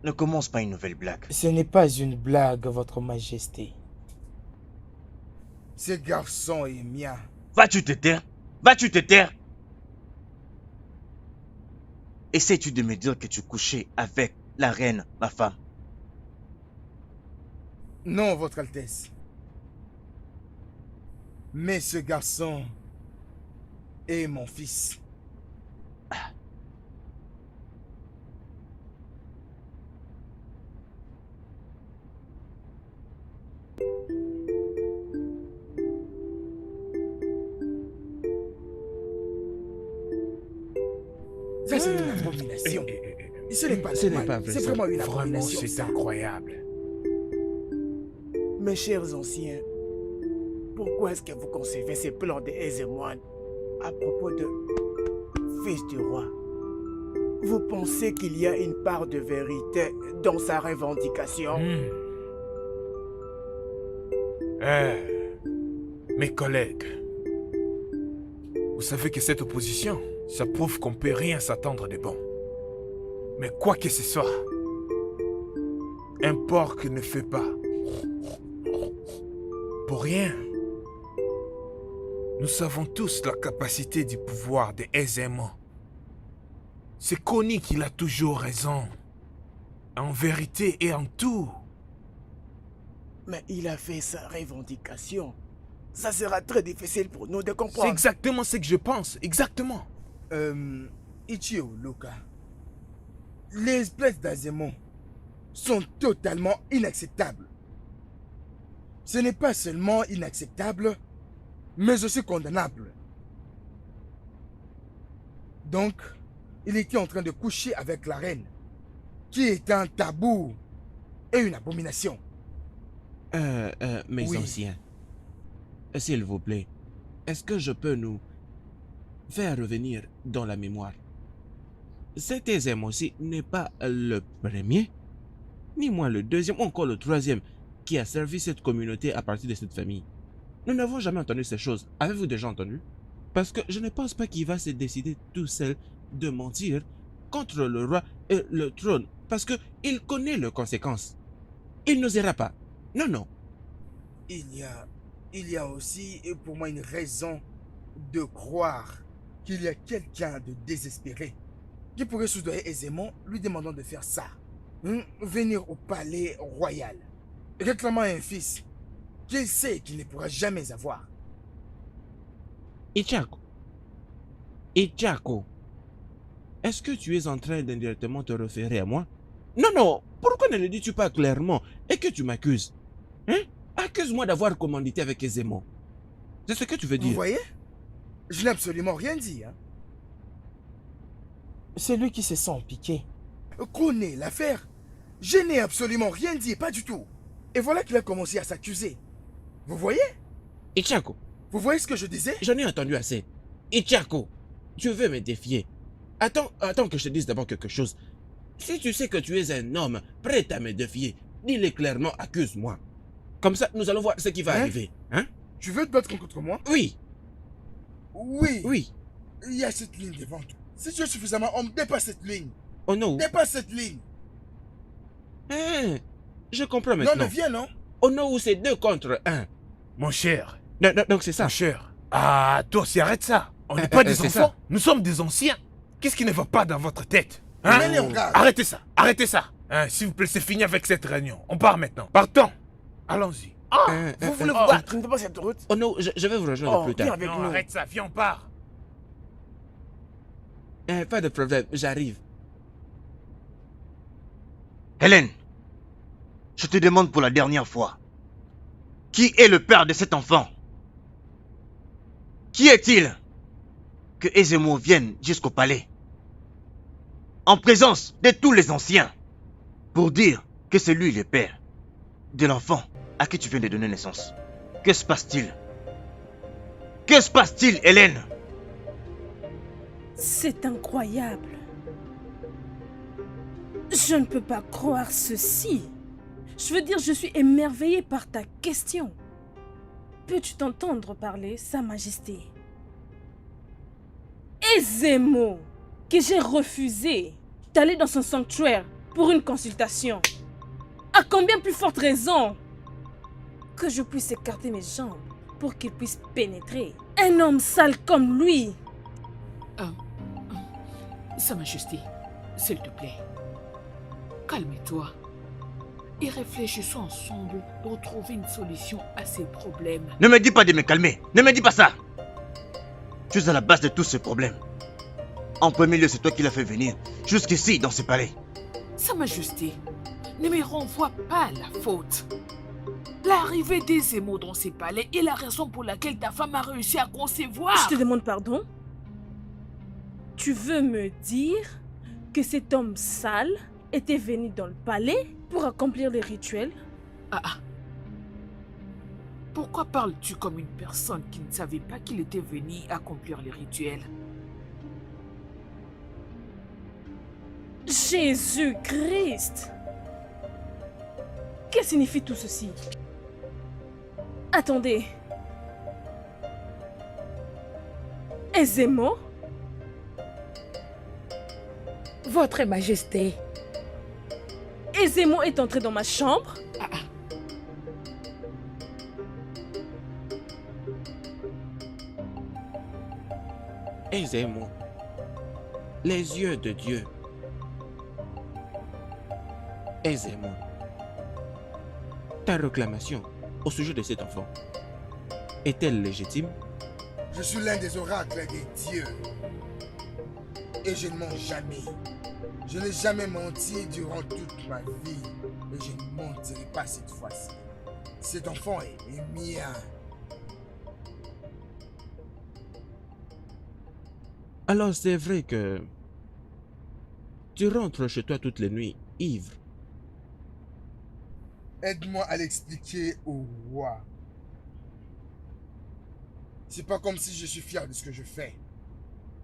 Speaker 8: Ne commence pas une nouvelle blague.
Speaker 2: Ce n'est pas une blague, Votre Majesté.
Speaker 11: Ce garçon est mien.
Speaker 8: Vas-tu te taire? Vas-tu te taire? Essaies-tu de me dire que tu couchais avec la reine, ma femme?
Speaker 11: Non, Votre Altesse. Mais ce garçon est mon fils. Ça, c'est une abomination. Ce n'est pas normal. C'est vraiment une abomination.
Speaker 12: C'est incroyable.
Speaker 14: Mes chers anciens, pourquoi est-ce que vous concevez ces plans de Ezemoine à propos de fils du roi? Vous pensez qu'il y a une part de vérité dans sa revendication?
Speaker 12: Mes collègues, vous savez que cette opposition, ça prouve qu'on peut rien s'attendre de bon. Mais quoi que ce soit, un porc ne fait pas pour rien. Nous savons tous la capacité du pouvoir de Aisément. C'est Connie qui a toujours raison. En vérité et en tout.
Speaker 14: Mais il a fait sa revendication. Ça sera très difficile pour nous de comprendre.
Speaker 12: C'est exactement ce que je pense. Exactement.
Speaker 11: Ichio, Luka. Les plaintes d'Azemo sont totalement inacceptables. Ce n'est pas seulement inacceptable, mais aussi condamnable. Donc, il était en train de coucher avec la reine, qui est un tabou et une abomination.
Speaker 1: Mes
Speaker 11: Oui.
Speaker 1: anciens, s'il vous plaît, est-ce que je peux nous faire revenir dans la mémoire? Cet Ezem aussi n'est pas le premier, ni moi le deuxième, ou encore le troisième, qui a servi cette communauté à partir de cette famille. Nous n'avons jamais entendu ces choses. Avez-vous déjà entendu? Parce que je ne pense pas qu'il va se décider tout seul de mentir contre le roi et le trône, parce qu'il connaît les conséquences. Il n'osera pas. Non, non.
Speaker 11: Il y a aussi pour moi une raison de croire qu'il y a quelqu'un de désespéré qui pourrait soudoyer aisément lui demandant de faire ça. Venir au palais royal, réclamant un fils qu'il sait qu'il ne pourra jamais avoir.
Speaker 1: Ichako, est-ce que tu es en train d'indirectement te référer à moi? Non, non, pourquoi ne le dis-tu pas clairement et que tu m'accuses? Hein? Accuse-moi d'avoir commandité avec Ezemo. C'est ce que tu veux dire.
Speaker 11: Vous voyez? Je n'ai absolument rien dit. Hein?
Speaker 2: C'est lui qui se sent piqué.
Speaker 11: Connais l'affaire. Je n'ai absolument rien dit, pas du tout. Et voilà qu'il a commencé à s'accuser. Vous voyez?
Speaker 1: Ichako.
Speaker 11: Vous voyez ce que je disais?
Speaker 1: J'en ai entendu assez. Ichako, tu veux me défier. Attends que je te dise d'abord quelque chose. Si tu sais que tu es un homme prêt à me défier, dis-le clairement, accuse-moi. Comme ça, nous allons voir ce qui va arriver. Hein?
Speaker 11: Tu veux te battre contre moi?
Speaker 1: Oui.
Speaker 11: Oui.
Speaker 1: Oui.
Speaker 11: Il y a cette ligne devant toi. Si tu es suffisamment homme, dépasse cette ligne.
Speaker 1: Oh non.
Speaker 11: Dépasse cette ligne.
Speaker 1: Hein? Je comprends maintenant.
Speaker 11: Non, mais viens, non?
Speaker 1: Oh non, c'est 2 contre 1.
Speaker 12: Mon cher.
Speaker 1: Donc c'est ça.
Speaker 12: Mon cher. Ah, toi aussi, arrête ça. On n'est pas des
Speaker 1: c'est
Speaker 12: enfants.
Speaker 1: ça.
Speaker 12: Nous sommes des anciens. Qu'est-ce qui ne va pas dans votre tête? Hein?
Speaker 11: Mais Léon, regarde.
Speaker 12: Arrêtez ça. Arrêtez ça. Hein, s'il vous plaît, c'est fini avec cette réunion. On part maintenant. Partons. Allons-y.
Speaker 2: Vous voulez vous battre? Tu ne peux pas cette route?
Speaker 1: Oh non, je vais vous rejoindre plus
Speaker 2: viens
Speaker 1: tard.
Speaker 2: avec
Speaker 12: Non,
Speaker 2: nous.
Speaker 12: arrête ça. Viens, on part.
Speaker 1: Pas de problème, j'arrive.
Speaker 8: Hélène, je te demande pour la dernière fois. Qui est le père de cet enfant? Qui est-il? Que Ezemo vienne jusqu'au palais, en présence de tous les anciens, pour dire que c'est lui le père de l'enfant à qui tu viens de donner naissance. Que se passe-t-il? Que se passe-t-il, Hélène?
Speaker 10: C'est incroyable. Je ne peux pas croire ceci. Je veux dire, je suis émerveillée par ta question. Peux-tu t'entendre parler, Sa Majesté? Ezemo, que j'ai refusé d'aller dans son sanctuaire pour une consultation. À combien plus forte raison que je puisse écarter mes jambes pour qu'il puisse pénétrer. Un homme sale comme lui.
Speaker 9: Sa Majesté, s'il te plaît, calme-toi et réfléchissons ensemble pour trouver une solution à ces problèmes.
Speaker 8: Ne me dis pas de me calmer. Ne me dis pas ça. Tu es à la base de tous ces problèmes. En premier lieu, c'est toi qui l'as fait venir jusqu'ici, dans ce palais.
Speaker 9: Sa Majesté, ne me renvoie pas la faute. L'arrivée des émaux dans ces palais est la raison pour laquelle ta femme a réussi à concevoir.
Speaker 10: Je te demande pardon. Tu veux me dire que cet homme sale était venu dans le palais pour accomplir les rituels?
Speaker 9: Pourquoi parles-tu comme une personne qui ne savait pas qu'il était venu accomplir les rituels?
Speaker 10: Jésus-Christ! Que signifie tout ceci? Attendez. Ezemo?
Speaker 6: Votre Majesté.
Speaker 10: Ezemo est entré dans ma chambre?
Speaker 1: Ezemo. les yeux de Dieu. Aisez-moi. Ta réclamation au sujet de cet enfant est-elle légitime?
Speaker 11: Je suis l'un des oracles des dieux. Et je ne mens jamais. Je n'ai jamais menti durant toute ma vie. Et je ne mentirai pas cette fois-ci. Cet enfant est mien.
Speaker 1: Alors c'est vrai que tu rentres chez toi toutes les nuits ivre.
Speaker 11: Aide-moi à l'expliquer au roi. C'est pas comme si je suis fier de ce que je fais.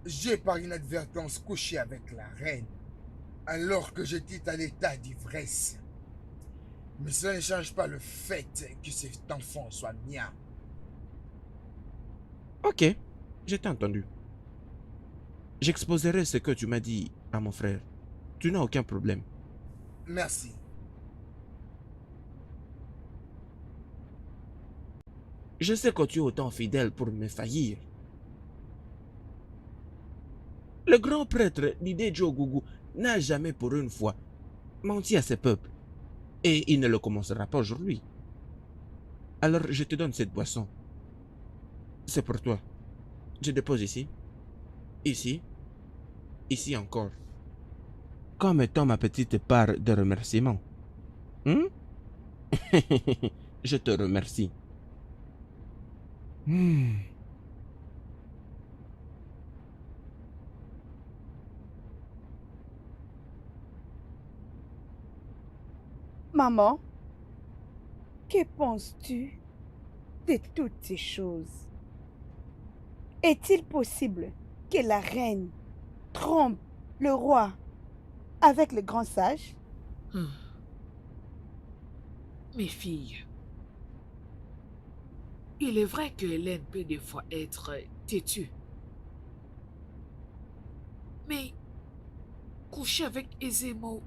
Speaker 11: J'ai par inadvertance couché avec la reine, alors que j'étais à l'état d'ivresse. Mais cela ne change pas le fait que cet enfant soit mien.
Speaker 1: Ok, je t'ai entendu. J'exposerai ce que tu m'as dit à mon frère. Tu n'as aucun problème.
Speaker 11: Merci.
Speaker 1: Je sais que tu es autant fidèle pour me faillir. Le grand prêtre Dide Jogougou n'a jamais pour une fois menti à ses peuples. Et il ne le commencera pas aujourd'hui. Alors je te donne cette boisson. C'est pour toi. Je dépose ici. Ici. Ici encore. Comme étant ma petite part de remerciement. Je te remercie.
Speaker 15: Maman, que penses-tu de toutes ces choses? Est-il possible que la reine trompe le roi avec le grand sage?
Speaker 9: Mes filles, il est vrai que Hélène peut des fois être têtue. Mais coucher avec Ezemo,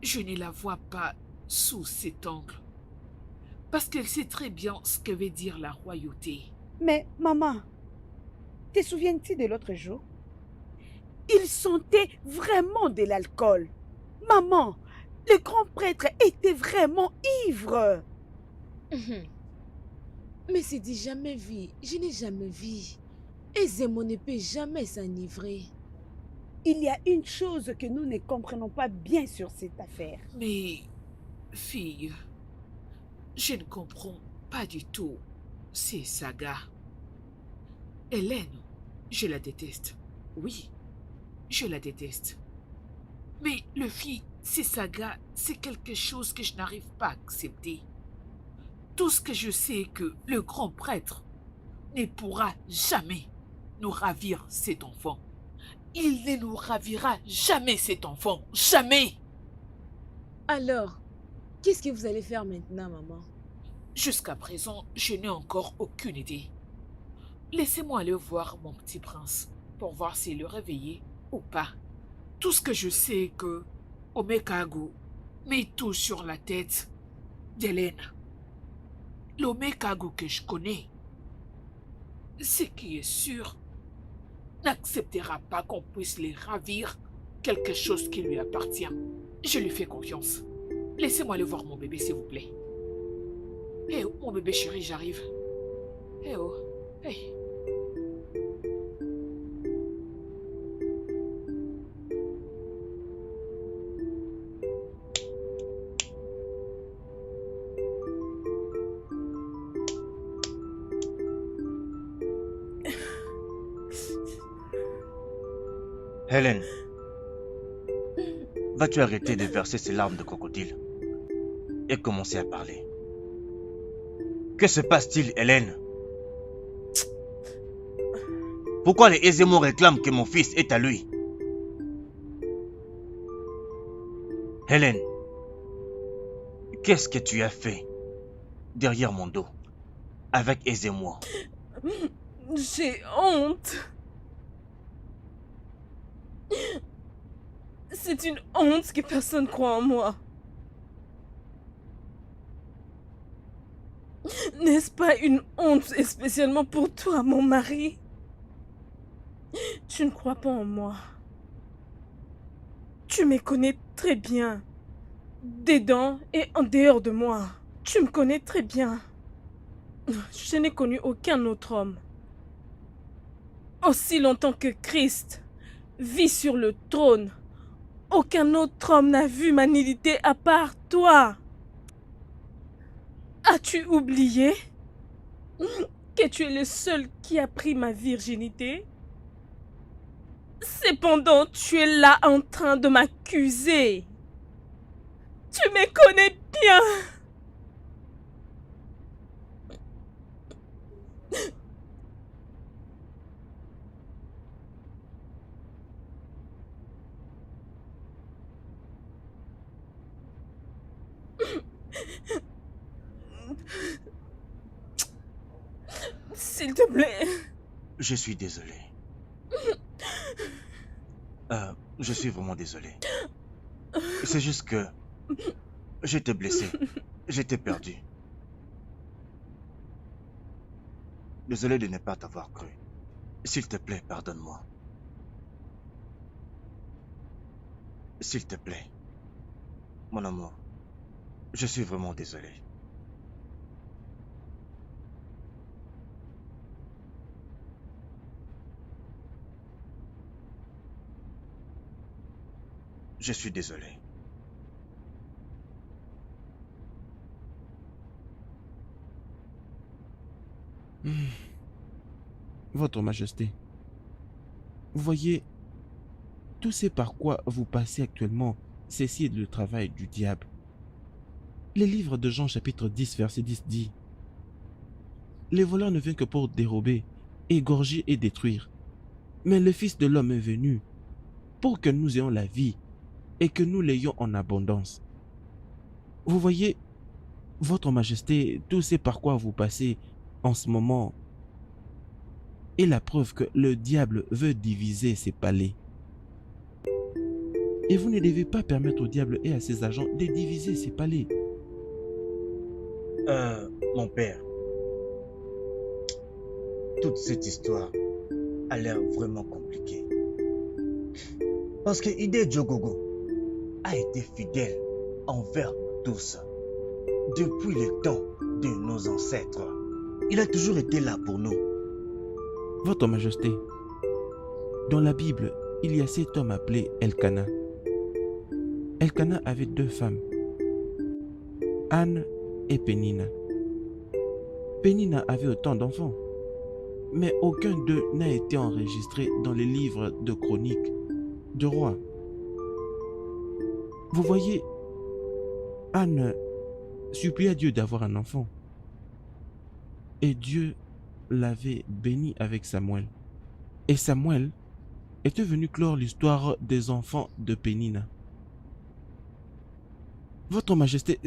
Speaker 9: je ne la vois pas sous cet angle. Parce qu'elle sait très bien ce que veut dire la royauté.
Speaker 15: Mais maman, te souviens-tu de l'autre jour? Il sentait vraiment de l'alcool. Maman, le grand prêtre était vraiment ivre.
Speaker 6: Mais c'est dit jamais vu. Je n'ai jamais vu. Et Zemo ne peut jamais s'enivrer.
Speaker 15: Il y a une chose que nous ne comprenons pas bien sur cette affaire.
Speaker 9: Mais, fille, je ne comprends pas du tout ces sagas. Hélène, je la déteste. Oui, je la déteste. Mais le fille, ces sagas, c'est quelque chose que je n'arrive pas à accepter. Tout ce que je sais est que le grand prêtre ne pourra jamais nous ravir cet enfant. Il ne nous ravira jamais cet enfant. Jamais.
Speaker 6: Alors, qu'est-ce que vous allez faire maintenant, maman?
Speaker 9: Jusqu'à présent, je n'ai encore aucune idée. Laissez-moi aller voir mon petit prince pour voir s'il est réveillé ou pas. Tout ce que je sais est que Omekagu met tout sur la tête d'Hélène. L'Omekagu que je connais, ce qui est sûr, n'acceptera pas qu'on puisse les ravir quelque chose qui lui appartient. Je lui fais confiance. Laissez-moi aller voir mon bébé, s'il vous plaît. Eh oh, mon bébé chéri, j'arrive. Eh oh, hey.
Speaker 8: Hélène, vas-tu arrêter de verser ces larmes de crocodile et commencer à parler? Que se passe-t-il, Hélène? Pourquoi les Ezemo réclament que mon fils est à lui? Hélène, qu'est-ce que tu as fait derrière mon dos avec Ezemo?
Speaker 10: J'ai honte. C'est une honte que personne croit en moi. N'est-ce pas une honte, spécialement pour toi, mon mari? Tu ne crois pas en moi. Tu me connais très bien. Dedans et en dehors de moi. Tu me connais très bien. Je n'ai connu aucun autre homme. Aussi longtemps que Christ vit sur le trône, aucun autre homme n'a vu ma nullité à part toi. As-tu oublié que tu es le seul qui a pris ma virginité? Cependant, tu es là en train de m'accuser. Tu me connais bien. S'il te plaît.
Speaker 8: Je suis désolé. Je suis vraiment désolé. C'est juste que j'étais blessé. J'étais perdu. Désolé de ne pas t'avoir cru. S'il te plaît, pardonne-moi. S'il te plaît. Mon amour, je suis vraiment désolé. Je suis désolé.
Speaker 1: Votre Majesté, vous voyez, tout ce par quoi vous passez actuellement, c'est le travail du diable. Les livres de Jean chapitre 10, verset 10 dit « Les voleurs ne viennent que pour dérober, égorger et détruire. Mais le Fils de l'homme est venu pour que nous ayons la vie et que nous l'ayons en abondance. » Vous voyez, Votre Majesté, tout ce par quoi vous passez en ce moment est la preuve que le diable veut diviser ses palais. Et vous ne devez pas permettre au diable et à ses agents de diviser ses palais.
Speaker 8: Mon père, toute cette histoire a l'air vraiment compliquée. Parce que Ide Diogogo a été fidèle envers nous tous. Depuis le temps de nos ancêtres, il a toujours été là pour nous.
Speaker 1: Votre Majesté, dans la Bible, il y a cet homme appelé Elkana. Elkana avait 2 femmes, Anne et Pénina. Pénina avait autant d'enfants, mais aucun d'eux n'a été enregistré dans les livres de chroniques de rois. Vous voyez, Anne supplia Dieu d'avoir un enfant. Et Dieu l'avait béni avec Samuel. Et Samuel était venu clore l'histoire des enfants de Pénina. Votre Majesté,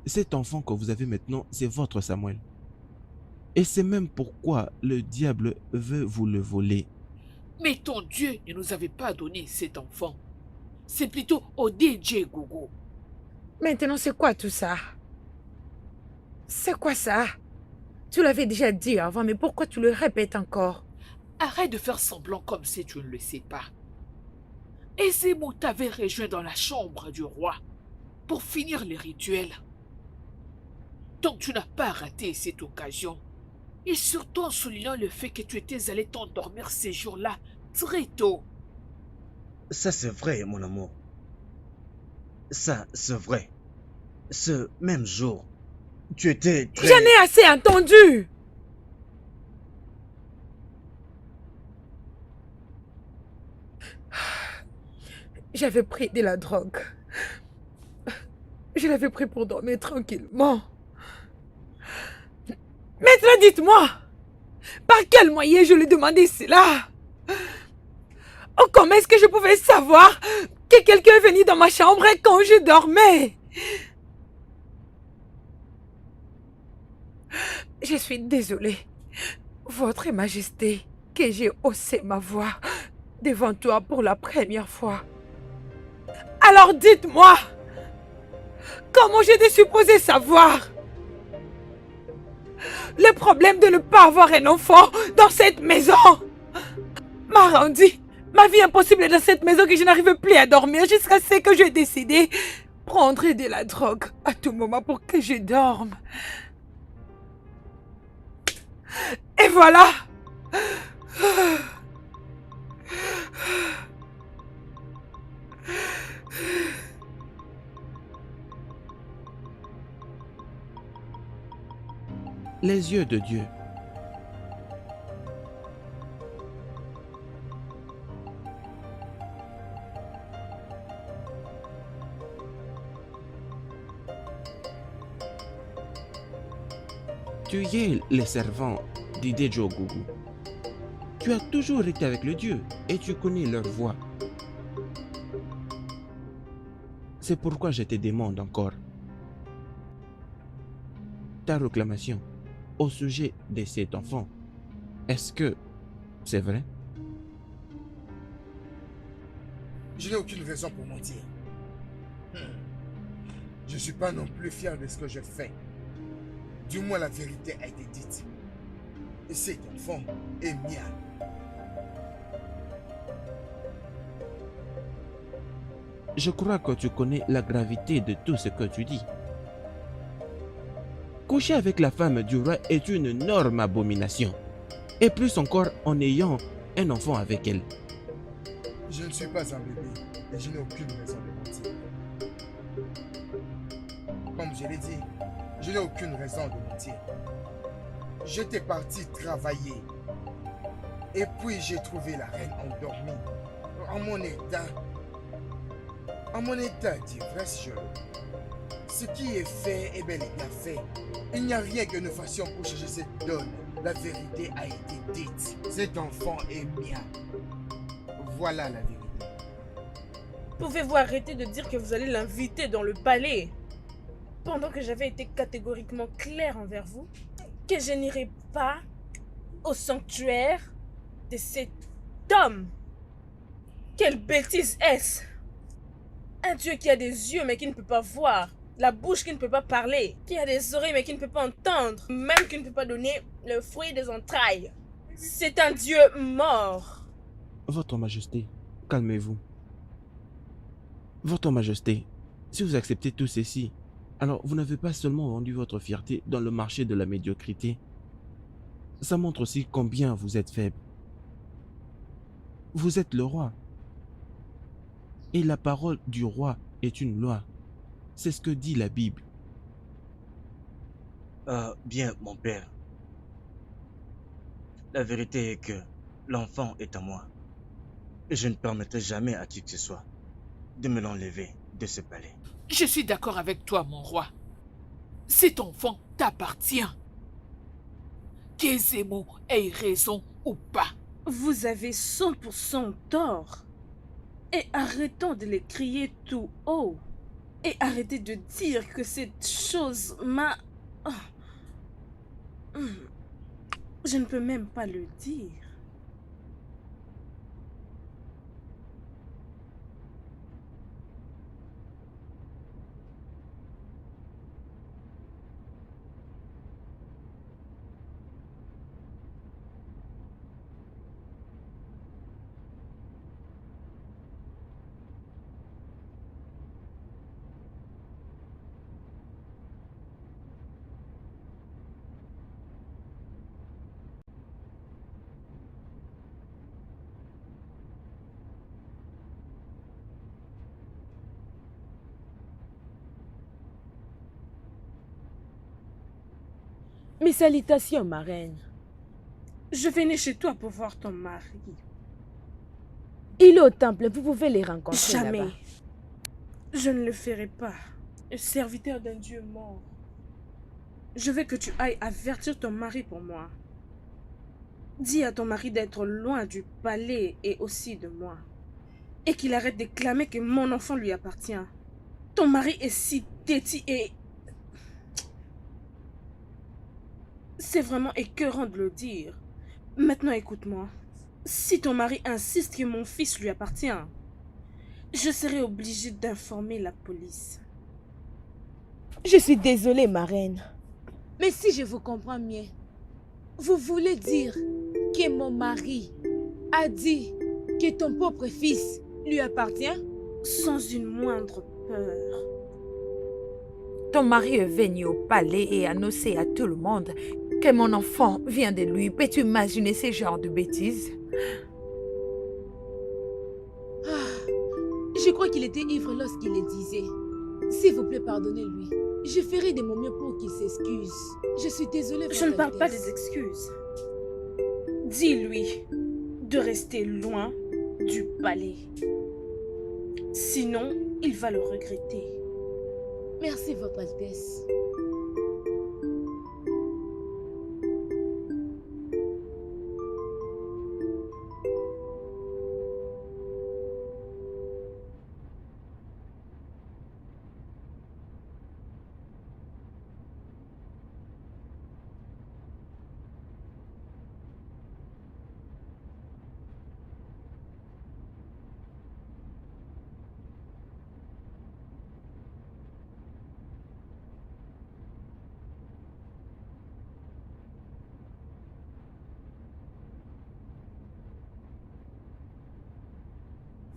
Speaker 1: cet enfant que vous avez maintenant, c'est votre Samuel. Et c'est même pourquoi le diable veut vous le voler.
Speaker 9: Mais ton Dieu ne nous avait pas donné cet enfant. C'est plutôt Ode Diogogo.
Speaker 15: Maintenant, c'est quoi tout ça? C'est quoi ça? Tu l'avais déjà dit avant, mais pourquoi tu le répètes encore?
Speaker 9: Arrête de faire semblant comme si tu ne le sais pas. Ezemo t'avait rejoint dans la chambre du roi pour finir les rituels. Donc tu n'as pas raté cette occasion. Et surtout en soulignant le fait que tu étais allé t'endormir ces jours-là très tôt.
Speaker 8: Ça c'est vrai, mon amour. Ça c'est vrai. Ce même jour, tu étais très...
Speaker 15: J'en ai assez entendu! J'avais pris de la drogue. Je l'avais pris pour dormir tranquillement. Maintenant, dites-moi, par quel moyen je lui demandais cela? Oh, comment est-ce que je pouvais savoir que quelqu'un est venu dans ma chambre quand je dormais? Je suis désolée, Votre Majesté, que j'ai haussé ma voix devant toi pour la première fois. Alors dites-moi, comment j'étais supposée savoir? Le problème de ne pas avoir un enfant dans cette maison m'a
Speaker 16: rendu ma vie impossible dans cette maison que je n'arrive plus à dormir jusqu'à ce que j'ai décidé prendre de la drogue à tout moment pour que je dorme. Et voilà.
Speaker 1: Les yeux de Dieu. Tu es le servant d'Idejo Gougou. Tu as toujours été avec le Dieu et tu connais leur voix. C'est pourquoi je te demande encore ta réclamation au sujet de cet enfant. Est-ce que c'est vrai?
Speaker 11: Je n'ai aucune raison pour mentir. Je ne suis pas non plus fier de ce que je fais. Du moins, la vérité a été dite. Et cet enfant est mien.
Speaker 1: Je crois que tu connais la gravité de tout ce que tu dis. Coucher avec la femme du roi est une énorme abomination. Et plus encore en ayant un enfant avec elle.
Speaker 11: Je ne suis pas un bébé et je n'ai aucune raison de mentir. Comme je l'ai dit, je n'ai aucune raison de mentir. J'étais parti travailler. Et puis j'ai trouvé la reine endormie. En mon état d'ivresse, ce qui est fait est bel et bien fait. Il n'y a rien que nous fassions pour changer cette donne. La vérité a été dite. Cet enfant est mien. Voilà la vérité.
Speaker 10: Pouvez-vous arrêter de dire que vous allez l'inviter dans le palais pendant que j'avais été catégoriquement claire envers vous que je n'irai pas au sanctuaire de cet homme? Quelle bêtise est-ce? Un Dieu qui a des yeux mais qui ne peut pas voir, la bouche qui ne peut pas parler, qui a des oreilles mais qui ne peut pas entendre, même qui ne peut pas donner le fruit des entrailles. C'est un Dieu mort.
Speaker 1: Votre Majesté, calmez-vous. Votre Majesté, si vous acceptez tout ceci, alors vous n'avez pas seulement vendu votre fierté dans le marché de la médiocrité, ça montre aussi combien vous êtes faible. Vous êtes le roi. Et la parole du roi est une loi. C'est ce que dit la Bible.
Speaker 8: Bien, mon père. La vérité est que l'enfant est à moi. Et je ne permettrai jamais à qui que ce soit de me l'enlever de ce palais.
Speaker 9: Je suis d'accord avec toi, mon roi. Cet enfant t'appartient. Qu'Ezemo ait raison ou pas.
Speaker 10: Vous avez 100% tort. Et arrêtons de les crier tout haut. Et arrêtez de dire que cette chose m'a... Je ne peux même pas le dire.
Speaker 6: Mes salutations, ma reine.
Speaker 10: Je venais chez toi pour voir ton mari.
Speaker 6: Il est au temple, vous pouvez les rencontrer
Speaker 10: Jamais.
Speaker 6: là-bas.
Speaker 10: Je ne le ferai pas. Serviteur d'un Dieu mort. Je veux que tu ailles avertir ton mari pour moi. Dis à ton mari d'être loin du palais et aussi de moi. Et qu'il arrête de clamer que mon enfant lui appartient. Ton mari est si têtu et... C'est vraiment écœurant de le dire. Maintenant, écoute-moi. Si ton mari insiste que mon fils lui appartient, je serai obligée d'informer la police.
Speaker 6: Je suis désolée, ma reine. Mais si je vous comprends mieux, vous voulez dire que mon mari a dit que ton propre fils lui appartient?
Speaker 7: Sans une moindre peur.
Speaker 16: Ton mari est venu au palais et a annoncé à tout le monde que mon enfant vient de lui. Peux-tu imaginer ce genre de bêtises?
Speaker 6: Je crois qu'il était ivre lorsqu'il le disait. S'il vous plaît, pardonnez-lui. Je ferai de mon mieux pour qu'il s'excuse. Je suis désolée.
Speaker 7: Je ne parle pas des excuses. Dis-lui de rester loin du palais. Sinon, il va le regretter.
Speaker 6: Merci, Votre Altesse.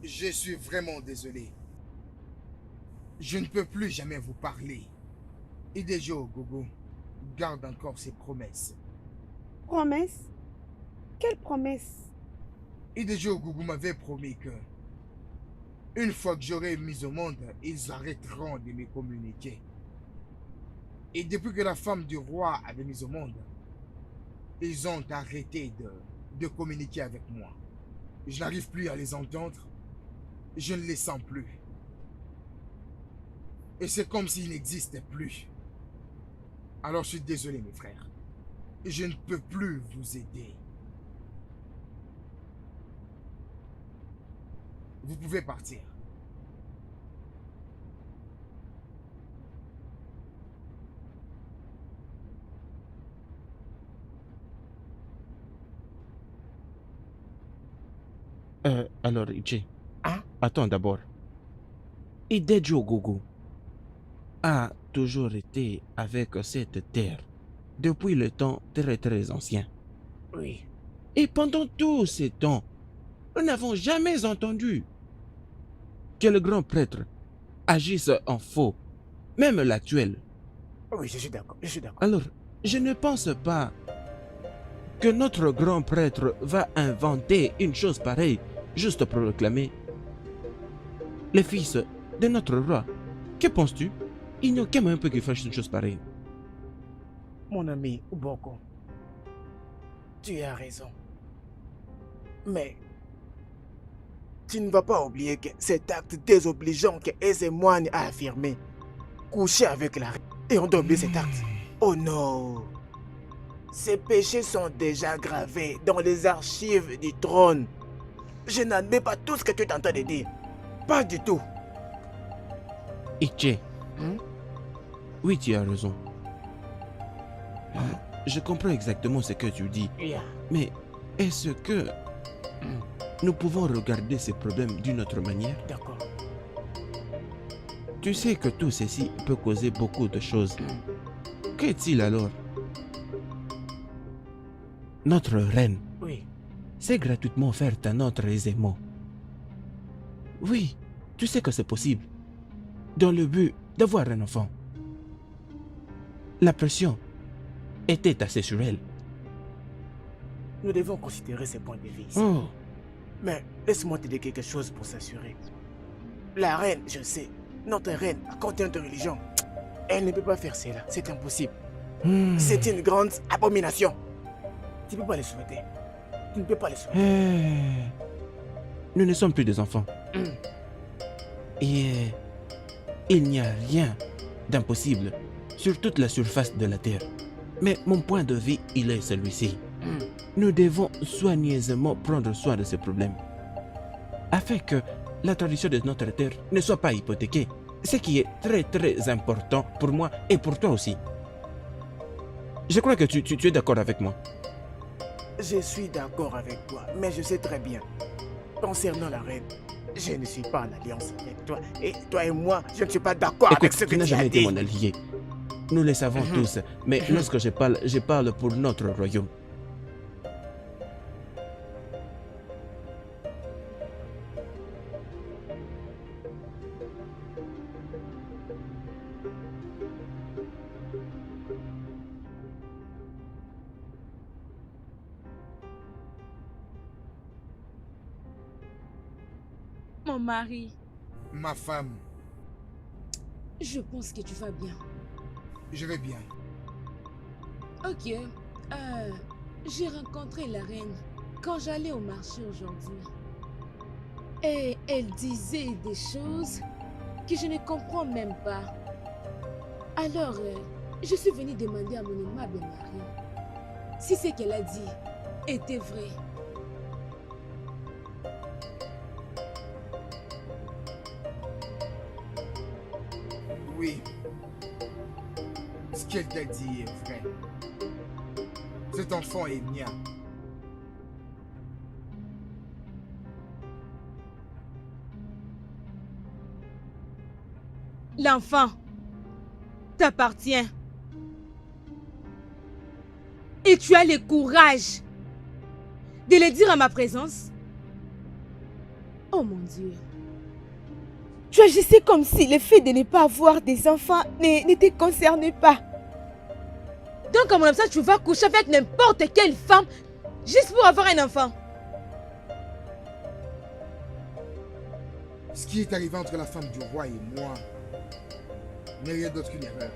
Speaker 11: Je suis vraiment désolé. Je ne peux plus jamais vous parler. Idejo Gogo garde encore ses promesses.
Speaker 15: Promesse? Quelle promesse?
Speaker 11: Idejo Gogo m'avait promis que une fois que j'aurai mis au monde, ils arrêteront de me communiquer. Et depuis que la femme du roi avait mis au monde, ils ont arrêté de communiquer avec moi. Je n'arrive plus à les entendre. Je ne les sens plus. Et c'est comme s'ils n'existaient plus. Alors je suis désolé mes frères. Je ne peux plus vous aider. Vous pouvez partir.
Speaker 1: Alors, Ichi. Attends d'abord. Idejo Gogo a toujours été avec cette terre depuis le temps très très ancien.
Speaker 14: Oui.
Speaker 1: Et pendant tous ces temps, nous n'avons jamais entendu que le grand prêtre agisse en faux, même l'actuel.
Speaker 14: Oui, je suis d'accord, je suis d'accord.
Speaker 1: Alors, je ne pense pas que notre grand prêtre va inventer une chose pareille juste pour réclamer le fils de notre roi. Que penses-tu? Il n'y a aucun moyen qu'il fasse une chose pareille.
Speaker 14: Mon ami Uboko, tu as raison. Mais tu ne vas pas oublier que cet acte désobligeant que Ezemoine a affirmé, coucher avec la reine, et on doit oublier cet acte. Oh non! Ces péchés sont déjà gravés dans les archives du trône. Je n'admets pas tout ce que tu es en train de dire. Pas du tout.
Speaker 1: Ichi, oui, tu as raison. Je comprends exactement ce que tu dis. Mais est-ce que nous pouvons regarder ces problèmes d'une autre manière?
Speaker 14: D'accord.
Speaker 1: Tu sais que tout ceci peut causer beaucoup de choses. Qu'est-il alors? Notre reine s'est gratuitement offerte à notre aisément. Oui, tu sais que c'est possible. Dans le but d'avoir un enfant. La pression était assez sur elle.
Speaker 14: Nous devons considérer ces points de vue ici.
Speaker 1: Oh.
Speaker 14: Mais laisse-moi te dire quelque chose pour s'assurer. La reine, je sais, notre reine a contenu de religion. Elle ne peut pas faire cela, c'est impossible. C'est une grande abomination. Tu ne peux pas le souhaiter. Tu ne peux pas le souhaiter.
Speaker 1: Nous ne sommes plus des enfants. Et il n'y a rien d'impossible sur toute la surface de la Terre. Mais mon point de vue, il est celui-ci. Nous devons soigneusement prendre soin de ces problèmes, afin que la tradition de notre terre ne soit pas hypothéquée. Ce qui est très très important pour moi et pour toi aussi. Je crois que tu es d'accord avec moi.
Speaker 14: Je suis d'accord avec toi, mais je sais très bien. Concernant la reine, je ne suis pas en alliance avec toi. Et toi et moi, je ne suis pas d'accord avec ce que
Speaker 1: tu n'as jamais été
Speaker 14: dit.
Speaker 1: mon allié. Nous le savons tous, mais lorsque je parle pour notre royaume.
Speaker 6: Mon mari,
Speaker 11: Ma femme,
Speaker 6: je pense que tu vas bien.
Speaker 11: je vais bien.
Speaker 6: Ok. J'ai rencontré la reine quand j'allais au marché aujourd'hui. Et elle disait des choses que je ne comprends même pas. Alors, je suis venue demander à mon aimable mari si ce qu'elle a dit était vrai.
Speaker 11: Oui. Ce qu'elle t'a dit est vrai. Cet enfant est mien.
Speaker 6: L'enfant t'appartient. Et tu as le courage de le dire à ma présence. Oh mon Dieu.
Speaker 4: Tu agissais comme si le fait de ne pas avoir des enfants ne te concernait pas.
Speaker 6: Donc comme ça, tu vas coucher avec n'importe quelle femme juste pour avoir un enfant.
Speaker 11: Ce qui est arrivé entre la femme du roi et moi n'est rien d'autre qu'une erreur.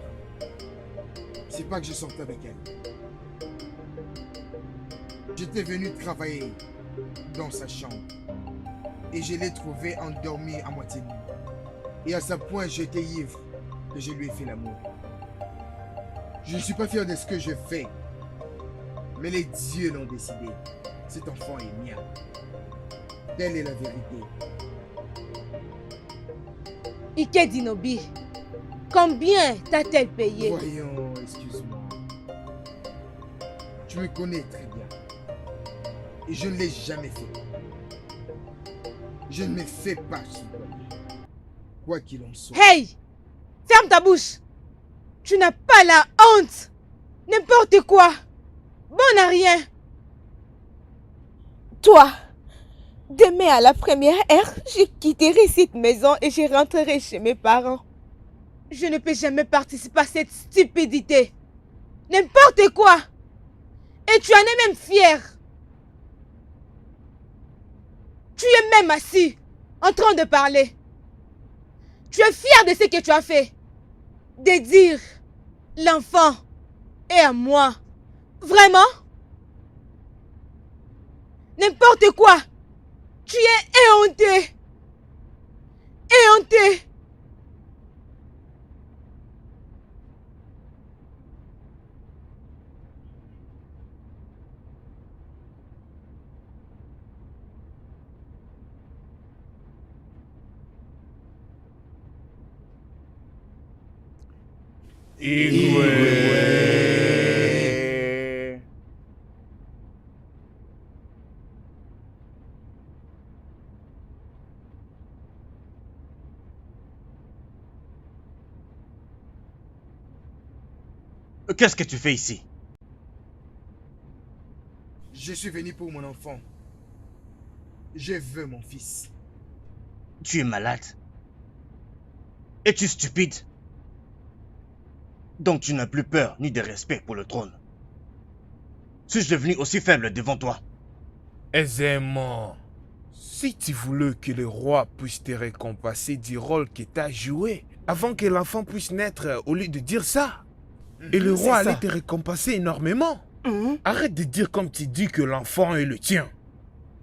Speaker 11: C'est pas que je sortais avec elle. J'étais venu travailler dans sa chambre et je l'ai trouvée endormie à moitié nue. Et à ce point, j'étais ivre que je lui ai fait l'amour. Je ne suis pas fier de ce que je fais, mais les dieux l'ont décidé. Cet enfant est mien. Telle est la vérité.
Speaker 6: Ike Dinobi, combien t'a-t-elle payé?
Speaker 11: Voyons, excuse-moi. Tu me connais très bien. Et je ne l'ai jamais fait. Je ne me fais pas soudoyer. Quoi qu'il en soit.
Speaker 6: Hey! Ferme ta bouche! Tu n'as pas la honte! N'importe quoi! Bon à rien!
Speaker 4: Toi, demain à la première heure, je quitterai cette maison et je rentrerai chez mes parents.
Speaker 6: Je ne peux jamais participer à cette stupidité. N'importe quoi! Et tu en es même fier! Tu es même assis, en train de parler. Tu es fier de ce que tu as fait. De dire, l'enfant est à moi. Vraiment? N'importe quoi. Tu es éhonté. Éhonté.
Speaker 8: Qu'est-ce que tu fais ici?
Speaker 11: Je suis venu pour mon enfant. Je veux mon fils.
Speaker 8: Tu es malade? Es-tu stupide? Donc tu n'as plus peur ni de respect pour le trône. Suis-je devenu aussi faible devant toi?
Speaker 12: Aisément. Si tu voulais que le roi puisse te récompenser du rôle que tu as joué, avant que l'enfant puisse naître, au lieu de dire ça, et le roi allait te récompenser énormément. Arrête de dire comme tu dis que l'enfant est le tien.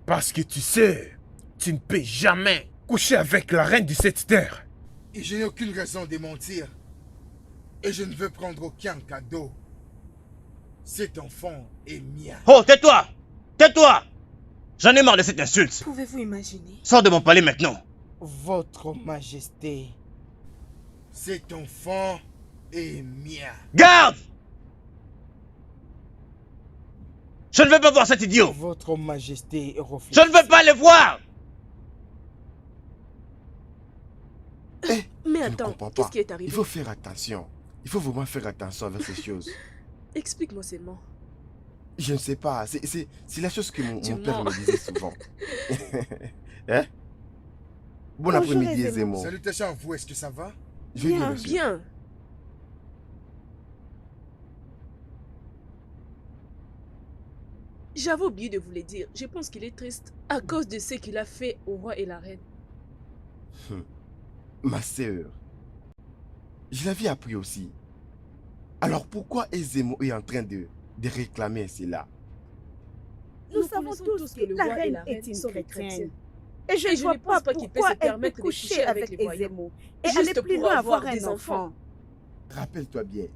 Speaker 12: Parce que tu sais, tu ne peux jamais coucher avec la reine de cette terre.
Speaker 11: Et je n'ai aucune raison de mentir. Et je ne veux prendre aucun cadeau. Cet enfant est mien.
Speaker 8: Oh, tais-toi! Tais-toi! J'en ai marre de cette insulte.
Speaker 7: Pouvez-vous imaginer?
Speaker 8: Sors de mon palais maintenant.
Speaker 14: Votre Majesté.
Speaker 11: Cet enfant est mien.
Speaker 8: Garde! Je ne veux pas voir cet idiot.
Speaker 14: Votre Majesté
Speaker 8: Je ne veux pas le voir.
Speaker 5: Mais
Speaker 3: Je ne
Speaker 5: attends,
Speaker 3: comprends
Speaker 5: qu'est-ce
Speaker 3: pas.
Speaker 5: qui est arrivé?
Speaker 3: Il faut faire attention. Il faut vraiment faire attention avec ces choses.
Speaker 5: Explique-moi seulement.
Speaker 3: Je ne sais pas. C'est la chose que mon père
Speaker 5: mens.
Speaker 3: me disait souvent. Hein? Bon
Speaker 14: Bonjour,
Speaker 3: après-midi,
Speaker 14: Aisément.
Speaker 3: Aisément.
Speaker 11: Salutations à vous, est-ce que ça va?
Speaker 3: Je vais bien,
Speaker 5: Bien,
Speaker 3: monsieur.
Speaker 5: bien. J'avais oublié de vous le dire. Je pense qu'il est triste à cause de ce qu'il a fait au roi et la reine.
Speaker 3: Ma sœur, je l'avais appris aussi. Alors pourquoi Ezemo est en train de réclamer cela?
Speaker 15: Nous savons tous que la reine est une
Speaker 5: sont des
Speaker 15: chrétienne.
Speaker 5: chrétiens.
Speaker 15: Et je ne vois pas
Speaker 5: qu'il peut
Speaker 15: pourquoi
Speaker 5: se
Speaker 15: elle
Speaker 5: permettre
Speaker 15: peut
Speaker 5: de
Speaker 15: coucher
Speaker 5: coucher
Speaker 15: avec
Speaker 5: avec les voyants.
Speaker 15: Ezemo et
Speaker 5: Juste
Speaker 15: aller plus
Speaker 5: pour
Speaker 15: loin
Speaker 5: avoir
Speaker 15: avoir
Speaker 5: des
Speaker 15: un enfant.
Speaker 3: Rappelle-toi bien,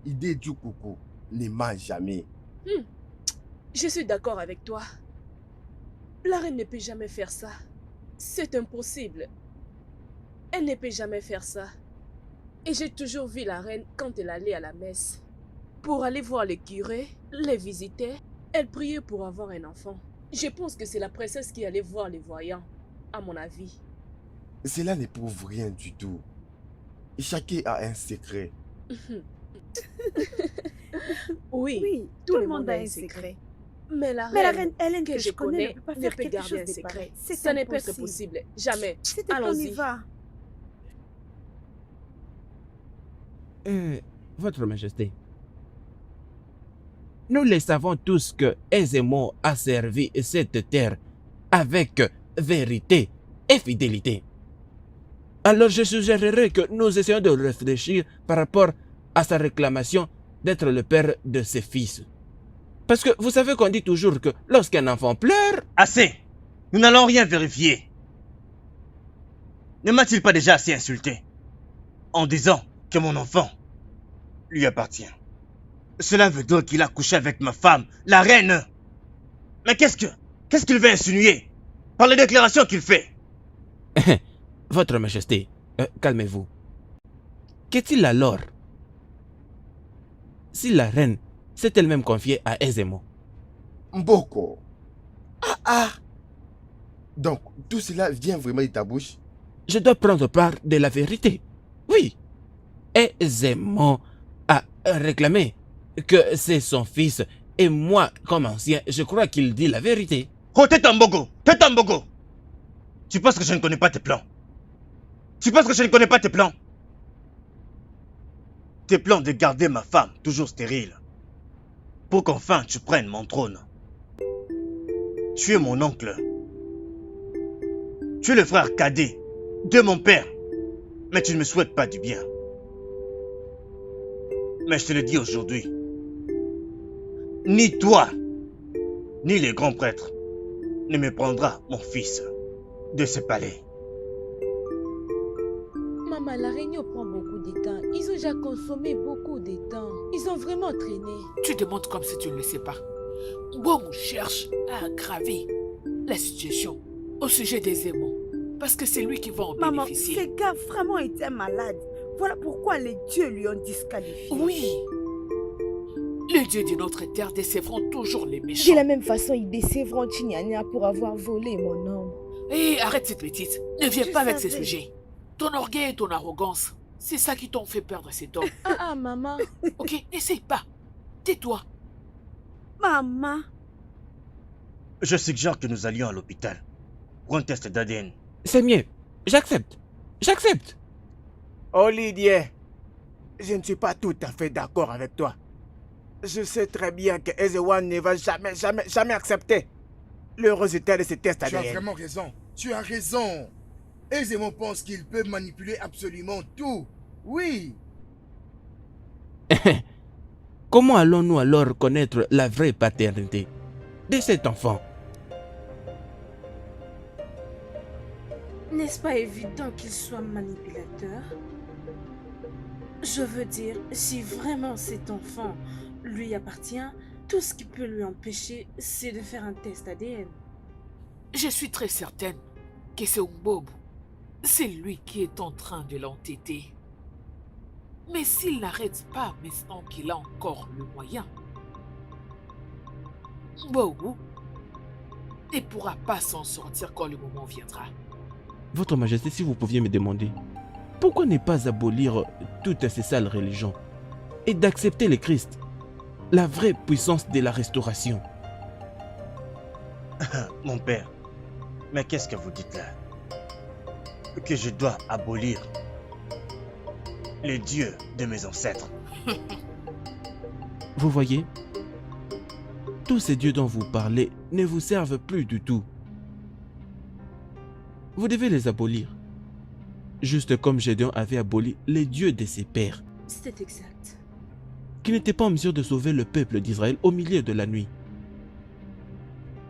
Speaker 3: idée du coucou ne ment jamais.
Speaker 5: Je suis d'accord avec toi. La reine ne peut jamais faire ça. C'est impossible. Elle ne peut jamais faire ça. Et j'ai toujours vu la reine quand elle allait à la messe. Pour aller voir les curés, les visiter, elle priait pour avoir un enfant. Je pense que c'est la princesse qui allait voir les voyants, à mon avis.
Speaker 3: Cela ne prouve rien du tout. Chacun a un secret.
Speaker 5: Oui,
Speaker 15: tout le monde a un secret.
Speaker 5: Mais la
Speaker 15: Mais la
Speaker 5: reine
Speaker 15: reine Hélène
Speaker 5: que je connais ne peut
Speaker 15: quelque
Speaker 5: garder
Speaker 15: chose
Speaker 5: un
Speaker 15: de
Speaker 5: secret.
Speaker 15: pareil. C'est
Speaker 5: Ça ne peut être
Speaker 15: impossible.
Speaker 5: possible. Jamais.
Speaker 15: C'est on y
Speaker 5: Allons-y.
Speaker 15: va.
Speaker 1: Votre Majesté, nous le savons tous que Ezemo a servi cette terre avec vérité et fidélité. Alors je suggérerais que nous essayons de réfléchir par rapport à sa réclamation d'être le père de ses fils. Parce que vous savez qu'on dit toujours que lorsqu'un enfant pleure...
Speaker 8: Assez! Nous n'allons rien vérifier. Ne m'a-t-il pas déjà assez insulté en disant que mon enfant lui appartient? Cela veut dire qu'il a couché avec ma femme, la reine. Mais qu'est-ce qu'il veut insinuer par les déclarations qu'il fait?
Speaker 1: Votre Majesté, calmez-vous. Qu'est-il alors si la reine s'est elle-même confiée à Ezemo?
Speaker 3: Mboko. Donc, tout cela vient vraiment de ta bouche?
Speaker 1: Je dois prendre part de la vérité. Oui. Ezemo a réclamé que c'est son fils. Et moi, comme ancien, je crois qu'il dit la vérité.
Speaker 8: Oh, tais-toi, Mbogo! Tais-toi, Mbogo! Tu penses que je ne connais pas tes plans? Tu penses que je ne connais pas tes plans? Tes plans de garder ma femme toujours stérile. Pour qu'enfin tu prennes mon trône. Tu es mon oncle. Tu es le frère cadet de mon père. Mais tu ne me souhaites pas du bien. Mais je te le dis aujourd'hui. Ni toi, ni les grands prêtres ne me prendra mon fils de ce palais.
Speaker 6: Maman, la réunion prend beaucoup de temps. Ils ont déjà consommé beaucoup de temps. Ils ont vraiment traîné.
Speaker 9: Tu demandes comme si tu ne le sais pas. Bon, on cherche à aggraver la situation au sujet des aimants. Parce que c'est lui qui va en
Speaker 15: Maman,
Speaker 9: bénéficier.
Speaker 15: ce gars vraiment était malade. Voilà pourquoi les dieux lui ont disqualifié.
Speaker 9: Oui. Les dieux de notre terre décèvront toujours les méchants.
Speaker 6: De la même façon, ils décèvront Chignania pour avoir volé mon homme.
Speaker 9: Hé, arrête cette petite. Ne viens
Speaker 6: Je
Speaker 9: pas avec ces
Speaker 6: savais.
Speaker 9: sujets. Ton orgueil et ton arrogance, c'est ça qui t'ont fait perdre cet homme.
Speaker 6: Maman.
Speaker 9: Ok, n'essaye pas. Tais-toi.
Speaker 15: Maman.
Speaker 8: Je suggère que nous allions à l'hôpital pour un test d'ADN.
Speaker 1: C'est mieux. J'accepte. J'accepte.
Speaker 2: Olivier, je ne suis pas tout à fait d'accord avec toi. Je sais très bien que Ezewan ne va jamais accepter le résultat de ce test
Speaker 11: Tu as
Speaker 2: ADN.
Speaker 11: vraiment raison. Tu as raison. Ezemo pense qu'il peut manipuler absolument tout. Oui.
Speaker 1: Comment allons-nous alors connaître la vraie paternité de cet enfant?
Speaker 7: N'est-ce pas évident qu'il soit manipulateur? Je veux dire, si vraiment cet enfant lui appartient, tout ce qui peut lui empêcher, c'est de faire un test ADN.
Speaker 9: Je suis très certaine que c'est Umbobo. C'est lui qui est en train de l'entêter. Mais s'il n'arrête pas maintenant qu'il a encore le moyen, Umbobo ne pourra pas s'en sortir quand le moment viendra.
Speaker 1: Votre Majesté, si vous pouviez me demander, pourquoi ne pas abolir toutes ces sales religions et d'accepter le Christ, la vraie puissance de la restauration?
Speaker 8: Mon père, mais qu'est-ce que vous dites là? Que je dois abolir les dieux de mes ancêtres.
Speaker 1: Vous voyez, tous ces dieux dont vous parlez ne vous servent plus du tout. Vous devez les abolir. Juste comme Gédéon avait aboli les dieux de ses pères,
Speaker 7: C'est exact.
Speaker 1: qui n'étaient pas en mesure de sauver le peuple d'Israël au milieu de la nuit.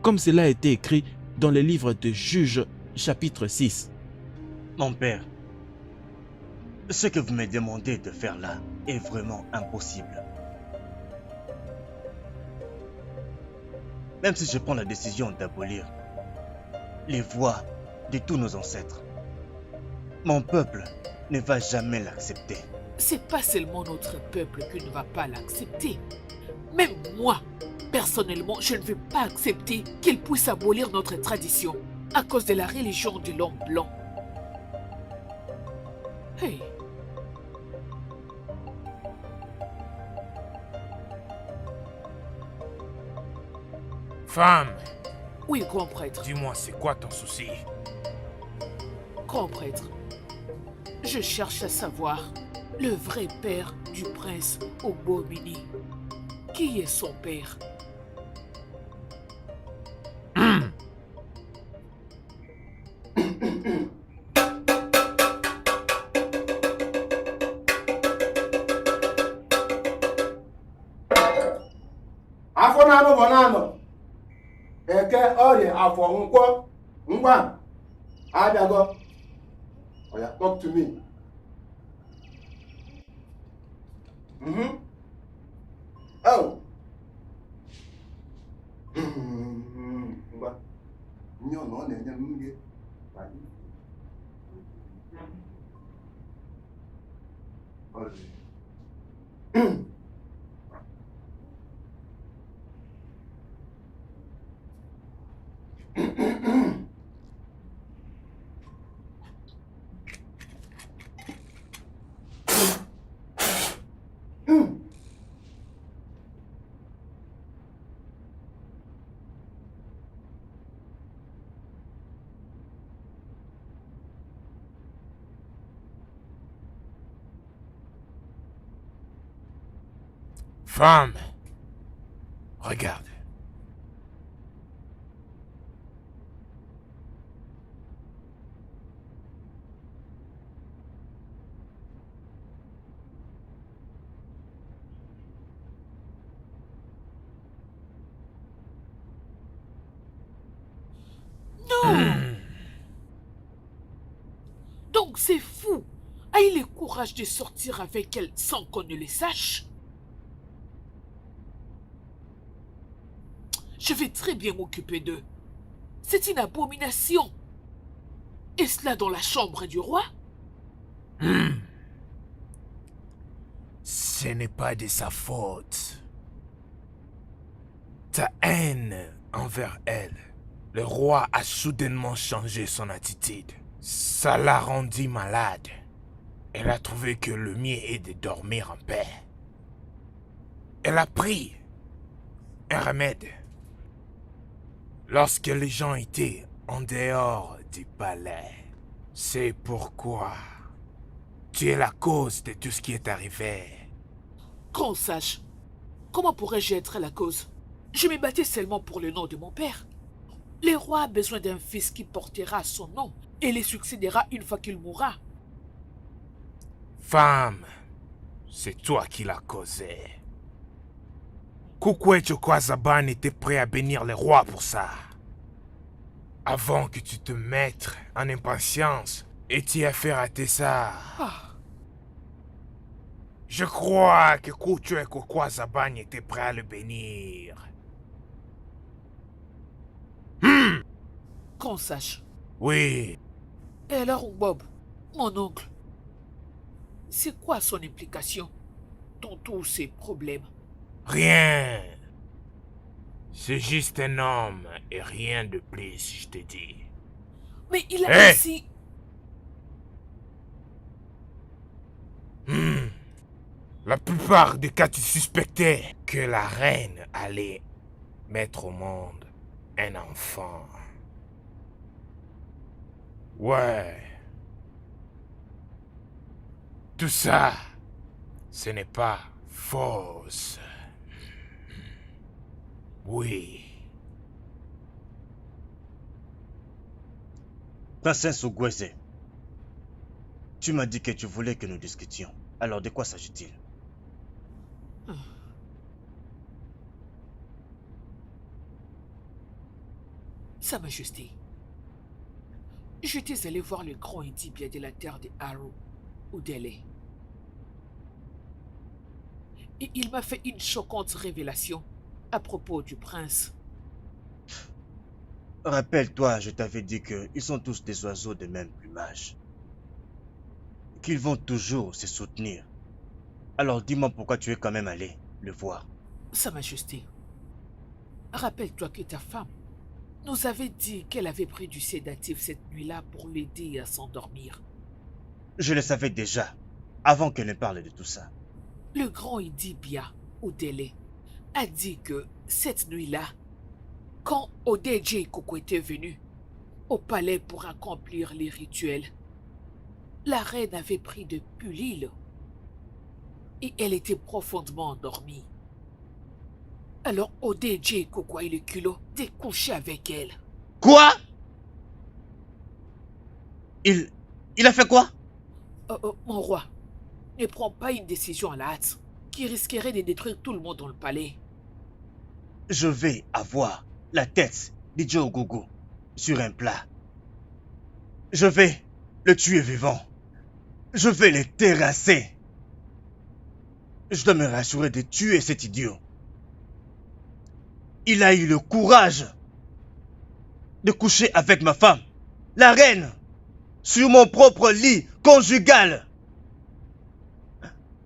Speaker 1: Comme cela a été écrit dans les livres de Juges, chapitre 6.
Speaker 8: Mon père, ce que vous me demandez de faire là est vraiment impossible. Même si je prends la décision d'abolir les voix de tous nos ancêtres, mon peuple ne va jamais l'accepter.
Speaker 9: C'est pas seulement notre peuple qui ne va pas l'accepter. Même moi, personnellement, je ne veux pas accepter qu'il puisse abolir notre tradition à cause de la religion de l'homme blanc. Hey.
Speaker 12: Femme,
Speaker 9: Oui, grand prêtre.
Speaker 12: dis-moi, c'est quoi ton souci?
Speaker 9: Grand prêtre, je cherche à savoir le vrai père du prince Obomini. Qui est son père?
Speaker 17: Afọ na-anụ bụ na-anọ. Eke ọrịa afọ nkwọ ngwa abịago. Oya, talk to me. Oh. Ngwa. Nye ọ na ọ na-enye m nri.
Speaker 12: Femme, regarde.
Speaker 9: Donc c'est fou. A-t-il le courage de sortir avec elle sans qu'on ne le sache? Je vais très bien m'occuper d'eux. C'est une abomination. Et cela dans la chambre du roi?
Speaker 12: Ce n'est pas de sa faute. Ta haine envers elle. Le roi a soudainement changé son attitude. Ça l'a rendue malade. Elle a trouvé que le mieux est de dormir en paix. Elle a pris un remède. Lorsque les gens étaient en dehors du palais. C'est pourquoi tu es la cause de tout ce qui est arrivé.
Speaker 9: Qu'on sache, comment pourrais-je être la cause? Je me battais seulement pour le nom de mon père. Le roi a besoin d'un fils qui portera son nom et le succédera une fois qu'il mourra.
Speaker 12: Femme, c'est toi qui l'as causé. Kukwe Chokwazaban était prêt à bénir le roi pour ça. Avant que tu te mettes en impatience et tu aies fait rater ça. Je crois que Kukwe Chokwazaban était prêt à le bénir.
Speaker 9: Qu'on sache.
Speaker 12: Oui.
Speaker 9: Et alors, Bob, mon oncle, c'est quoi son implication dans tous ces problèmes?
Speaker 12: Rien. C'est juste un homme et rien de plus, je te dis.
Speaker 9: Mais il a aussi...
Speaker 12: La plupart des cas, tu suspectais que la reine allait mettre au monde un enfant. Ouais. Tout ça, ce n'est pas fausse. Oui.
Speaker 8: Princesse Ogweze, Tu m'as dit que tu voulais que nous discutions. Alors de quoi s'agit-il?
Speaker 9: Sa Majesté, j'étais allé voir le grand Idibia de la terre de Haru, ou d'Ele. Et il m'a fait une choquante révélation à propos du prince.
Speaker 8: Rappelle-toi, je t'avais dit qu'ils sont tous des oiseaux de même plumage. Qu'ils vont toujours se soutenir. Alors dis-moi pourquoi tu es quand même allé le voir.
Speaker 9: Sa Majesté, rappelle-toi que ta femme nous avait dit qu'elle avait pris du sédatif cette nuit-là pour l'aider à s'endormir.
Speaker 8: Je le savais déjà, avant qu'elle ne parle de tout ça.
Speaker 9: Le grand Idibia, Odele, a dit que cette nuit-là, quand Odeji Koko était venu au palais pour accomplir les rituels, la reine avait pris de Pulil et elle était profondément endormie. Alors Odeji Koko a eu le culot de coucher avec elle.
Speaker 8: Quoi? Il a fait quoi?
Speaker 9: Mon roi, ne prends pas une décision à la hâte qui risquerait de détruire tout le monde dans le palais.
Speaker 8: Je vais avoir la tête d'Idjo Ogogo sur un plat. Je vais le tuer vivant. Je vais le terrasser. Je dois me rassurer de tuer cet idiot. Il a eu le courage de coucher avec ma femme, la reine, sur mon propre lit conjugal.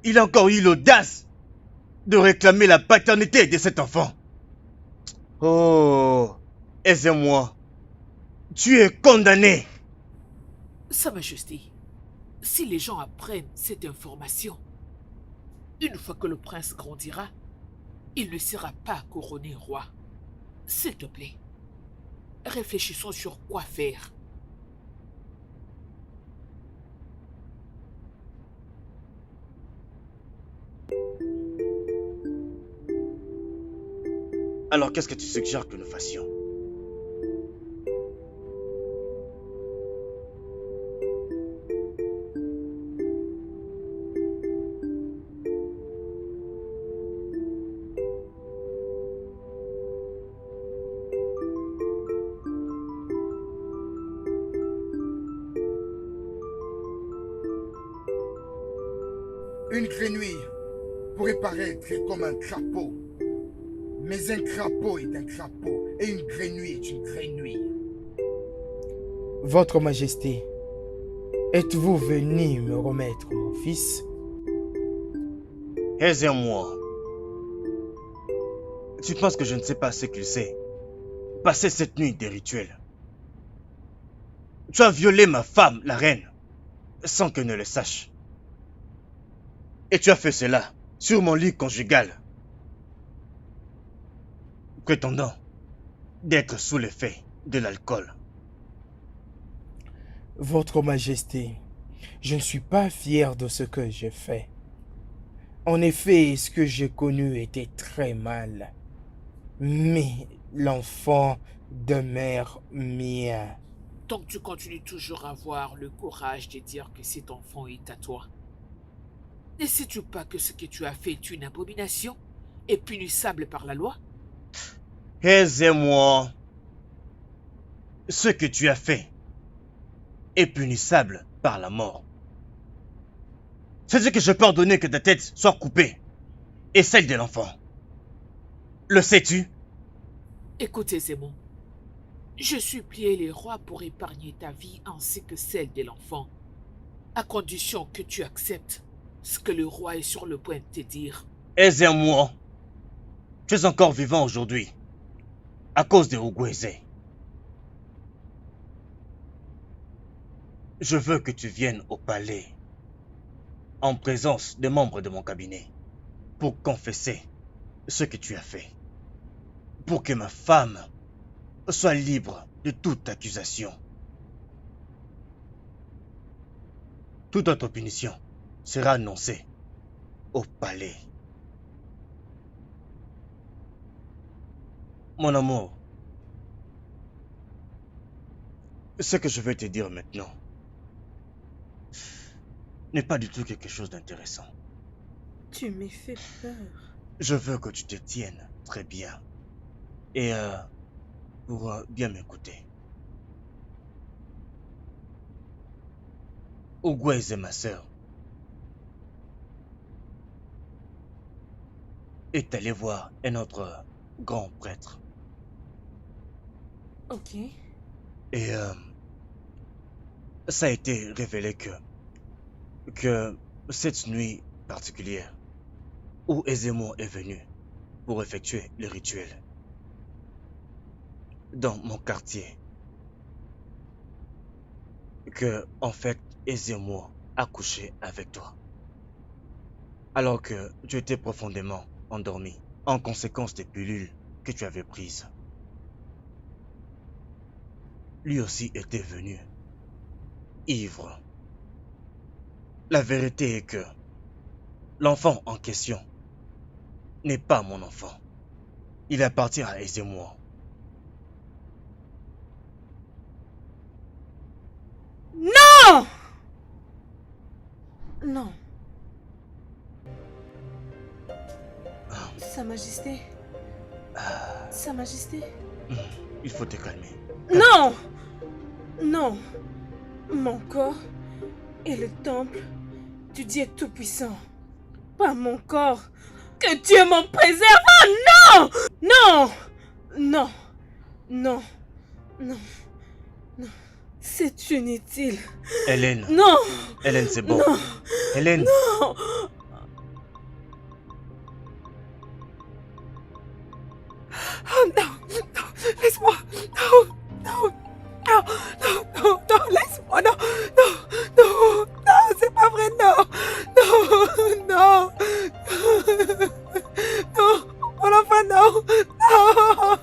Speaker 8: Il a encore eu l'audace de réclamer la paternité de cet enfant. Oh, aisez-moi. Tu es condamné.
Speaker 9: Sa Majesté, si les gens apprennent cette information, une fois que le prince grandira, il ne sera pas couronné roi. S'il te plaît, réfléchissons sur quoi faire.
Speaker 8: Alors qu'est-ce que tu suggères que nous fassions?
Speaker 11: Une grenouille pourrait paraître comme un crapaud. Mais un crapaud est un crapaud et une grenouille est une grenouille.
Speaker 2: Votre Majesté, êtes-vous venu me remettre mon fils?
Speaker 8: Aisez-moi. Tu penses que je ne sais pas ce qu'il sait? Passer cette nuit des rituels. Tu as violé ma femme, la reine, sans qu'elle ne le sache. Et tu as fait cela sur mon lit conjugal, prétendant d'être sous l'effet de l'alcool.
Speaker 2: Votre Majesté, je ne suis pas fier de ce que j'ai fait. En effet, ce que j'ai connu était très mal. Mais l'enfant demeure mien.
Speaker 9: Donc tu continues toujours à avoir le courage de dire que cet enfant est à toi. Ne sais-tu pas que ce que tu as fait est une abomination et punissable par la loi?
Speaker 8: Aisez-moi. Ce que tu as fait est punissable par la mort. C'est-à-dire que je peux ordonner que ta tête soit coupée et celle de l'enfant. Le sais-tu?
Speaker 9: Écoutez, Zémon. Je supplie les rois pour épargner ta vie ainsi que celle de l'enfant, à condition que tu acceptes ce que le roi est sur le point de te dire.
Speaker 8: Aisez-moi. Tu es encore vivant aujourd'hui, à cause de Ogweze. Je veux que tu viennes au palais, en présence des membres de mon cabinet, pour confesser ce que tu as fait, pour que ma femme soit libre de toute accusation. Toute autre punition sera annoncée au palais. Mon amour, ce que je veux te dire maintenant, n'est pas du tout quelque chose d'intéressant.
Speaker 7: Tu m'as fait peur.
Speaker 8: Je veux que tu te tiennes très bien. Et pour bien m'écouter. Ogweze, ma sœur, est allée voir un autre grand prêtre.
Speaker 7: Ok.
Speaker 8: Et ça a été révélé que cette nuit particulière où Ezemo est venu pour effectuer le rituel dans mon quartier, que en fait Ezemo a couché avec toi alors que tu étais profondément endormi en conséquence des pilules que tu avais prises. Lui aussi était venu ivre. La vérité est que l'enfant en question n'est pas mon enfant. Il appartient à Ezemo.
Speaker 7: Non! Non. Sa Majesté. Sa Majesté.
Speaker 8: Il faut te calmer.
Speaker 7: Non! Non. Mon corps et le temple du Dieu Tout-Puissant. Pas mon corps. Que Dieu m'en préserve. Oh non! Non! Non. Non. Non. Non. C'est inutile.
Speaker 8: Hélène.
Speaker 7: Non.
Speaker 8: Hélène, c'est bon.
Speaker 7: Non.
Speaker 8: Hélène.
Speaker 7: Non.
Speaker 16: Oh non, non, laisse-moi. Non, non, non, non, non, non, laisse-moi. Non, non, non, non, c'est pas vrai, non. Non, non. Non, mon enfant, non. Non.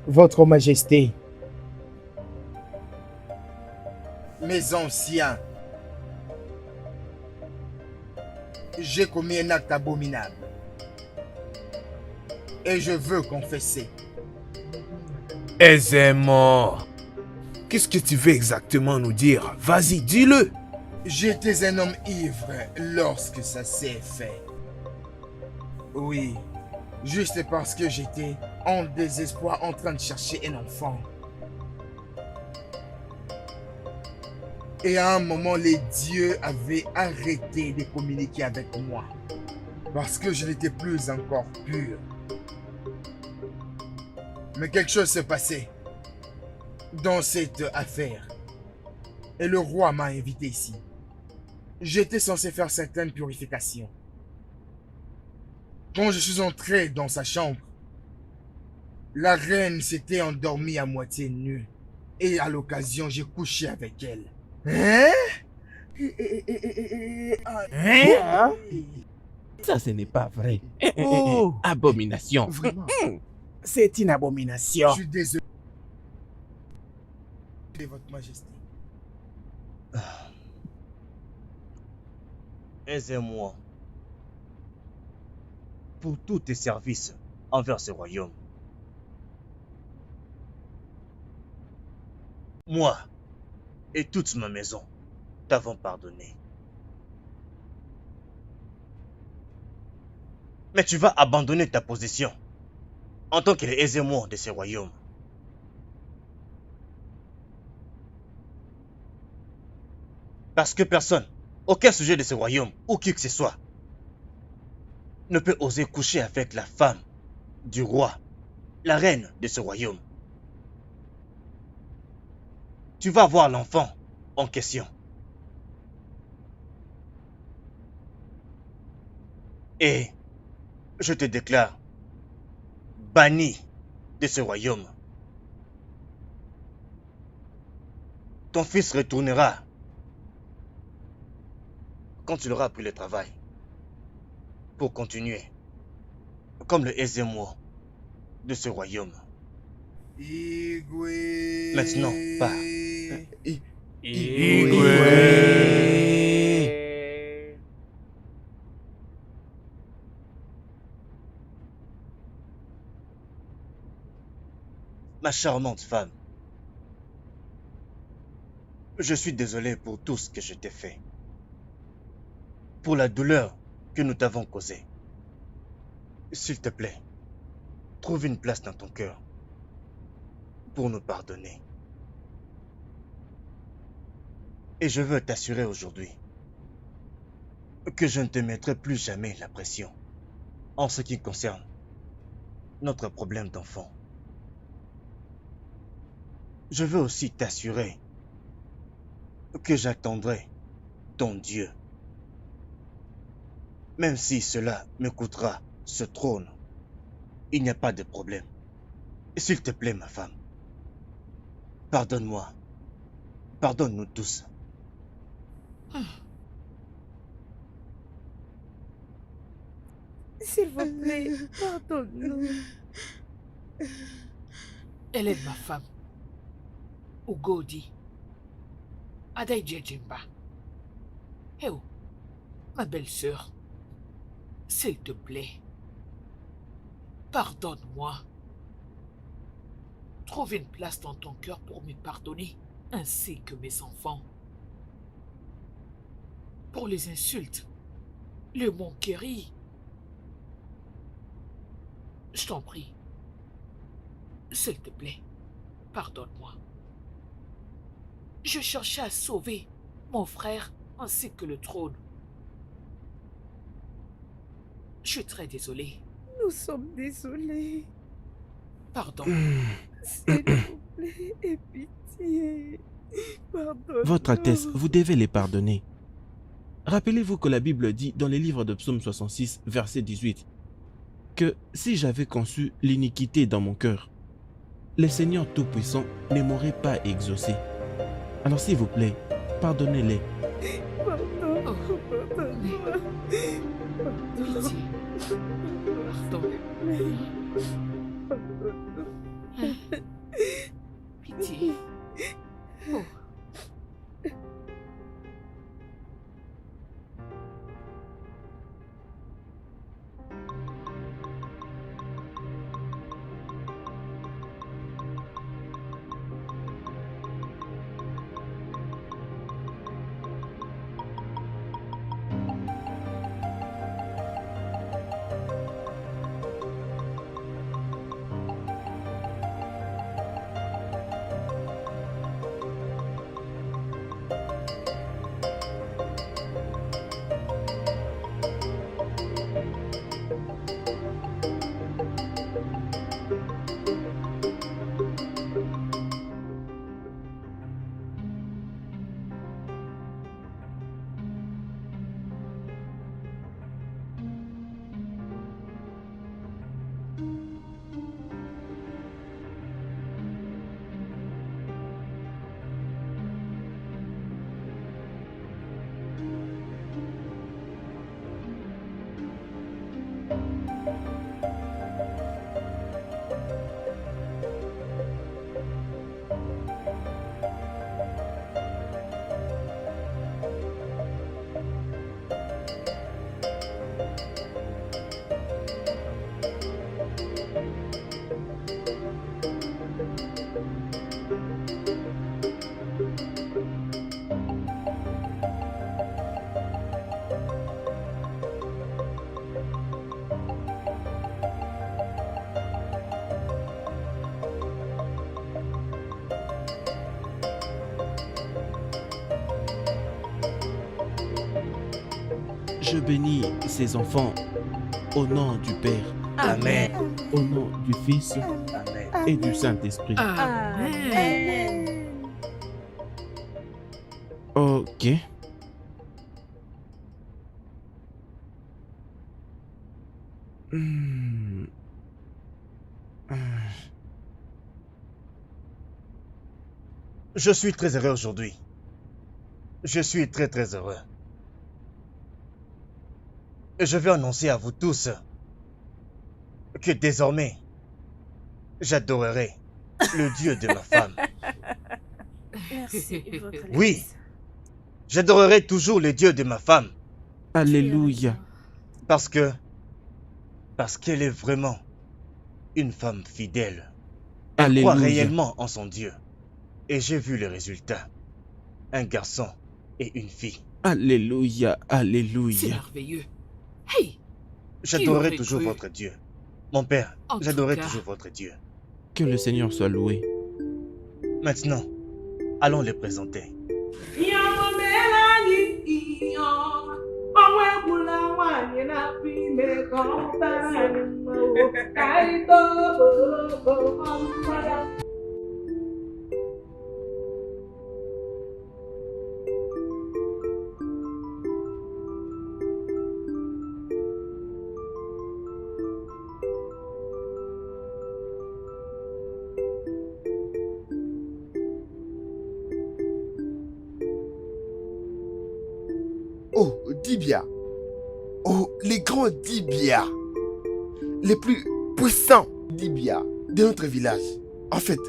Speaker 2: Votre Majesté, mes anciens, j'ai commis un acte abominable et je veux confesser.
Speaker 12: Ezemo, qu'est-ce que tu veux exactement nous dire? Vas-y, dis-le.
Speaker 2: J'étais un homme ivre lorsque ça s'est fait. Oui, juste parce que j'étais en désespoir en train de chercher un enfant. Et à un moment, les dieux avaient arrêté de communiquer avec moi. Parce que je n'étais plus encore pur. Mais quelque chose s'est passé dans cette affaire. Et le roi m'a invité ici. J'étais censé faire certaines purifications. Quand je suis entré dans sa chambre, la reine s'était endormie à moitié nue. Et à l'occasion, j'ai couché avec elle. Hein?
Speaker 1: Hein? Ça, ce n'est pas vrai.
Speaker 2: Oh.
Speaker 1: Abomination.
Speaker 2: Vraiment. C'est une abomination. Je suis désolé, Votre Majesté.
Speaker 8: Aisez-moi pour tous tes services envers ce royaume. Moi et toute ma maison t'avons pardonné. Mais tu vas abandonner ta position en tant que Ezemo de ce royaume. Parce que personne, aucun sujet de ce royaume, ou qui que ce soit, ne peut oser coucher avec la femme du roi, la reine de ce royaume. Tu vas voir l'enfant en question. Et je te déclare banni de ce royaume. Ton fils retournera quand il aura appris le travail pour continuer comme le Ezemo de ce royaume.
Speaker 11: Igwe.
Speaker 8: Maintenant, pas. Ma charmante femme, je suis désolé pour tout ce que je t'ai fait, pour la douleur que nous t'avons causée. S'il te plaît, trouve une place dans ton cœur pour nous pardonner. Et je veux t'assurer aujourd'hui que je ne te mettrai plus jamais la pression en ce qui concerne notre problème d'enfant. Je veux aussi t'assurer que j'attendrai ton Dieu, même si cela me coûtera ce trône. Il n'y a pas de problème. S'il te plaît, ma femme, pardonne-moi. Pardonne-nous tous.
Speaker 15: S'il vous plaît, pardonne-nous.
Speaker 9: Elle est ma femme. Ugodi. Adai Djemba. Eh oh, ma belle-sœur, s'il te plaît, pardonne-moi. Trouve une place dans ton cœur pour me pardonner, ainsi que mes enfants. Pour les insultes, le moquerie. Je t'en prie, s'il te plaît, pardonne-moi. Je cherchais à sauver mon frère ainsi que le trône. Je suis très désolée.
Speaker 15: Nous sommes désolés.
Speaker 9: Pardon.
Speaker 15: S'il vous plaît, aie pitié. Pardonne-nous.
Speaker 1: Votre Altesse, vous devez les pardonner. Rappelez-vous que la Bible dit dans les livres de Psaume 66, verset 18, que si j'avais conçu l'iniquité dans mon cœur, le Seigneur Tout-Puissant ne m'aurait pas exaucé. Alors s'il vous plaît, pardonnez-les.
Speaker 15: Pardon, pardonne-moi.
Speaker 9: Pitié. Pardon. Pitié. Oh.
Speaker 1: Je bénis ces enfants au nom du Père.
Speaker 8: Amen.
Speaker 1: Au nom du Fils
Speaker 8: Amen.
Speaker 1: et du Saint-Esprit.
Speaker 15: Amen.
Speaker 1: Ok.
Speaker 8: Je suis très heureux aujourd'hui. Je suis très très heureux. Et je vais annoncer à vous tous que désormais, j'adorerai le Dieu de ma femme.
Speaker 7: Merci, Votre Altesse.
Speaker 8: Oui, j'adorerai toujours le Dieu de ma femme.
Speaker 1: Alléluia.
Speaker 8: Parce qu'elle est vraiment une femme fidèle. Elle croit
Speaker 1: Alléluia.
Speaker 8: réellement en son Dieu. Et j'ai vu le résultat. Un garçon et une fille.
Speaker 1: Alléluia.
Speaker 9: C'est
Speaker 1: Alléluia.
Speaker 9: merveilleux. Hey,
Speaker 8: J'adorerai
Speaker 9: aurait
Speaker 8: toujours
Speaker 9: cru?
Speaker 8: votre Dieu. Mon père,
Speaker 9: En tout
Speaker 8: j'adorerai
Speaker 9: cas.
Speaker 8: toujours votre Dieu.
Speaker 1: Que le Seigneur soit loué.
Speaker 8: Maintenant, allons les présenter.
Speaker 3: Oh, Dibia. Oh, les grands Dibia. Les plus puissants Dibia de notre village. En fait,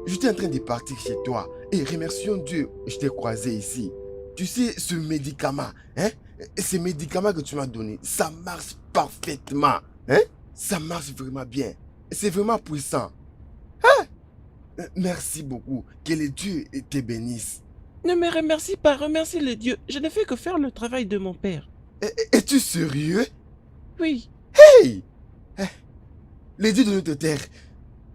Speaker 3: j'étais en train de partir chez toi et remercions Dieu, je t'ai croisé ici. Tu sais, ce médicament, hein? Ce médicament que tu m'as donné, ça marche parfaitement. Hein? Ça marche vraiment bien. C'est vraiment puissant. Hein? Merci beaucoup. Que les dieux te bénissent.
Speaker 1: Ne me remercie pas, remercie les dieux. Je ne fais que faire le travail de mon père.
Speaker 3: Es-tu sérieux?
Speaker 1: Oui.
Speaker 3: Hey! Les dieux de notre terre,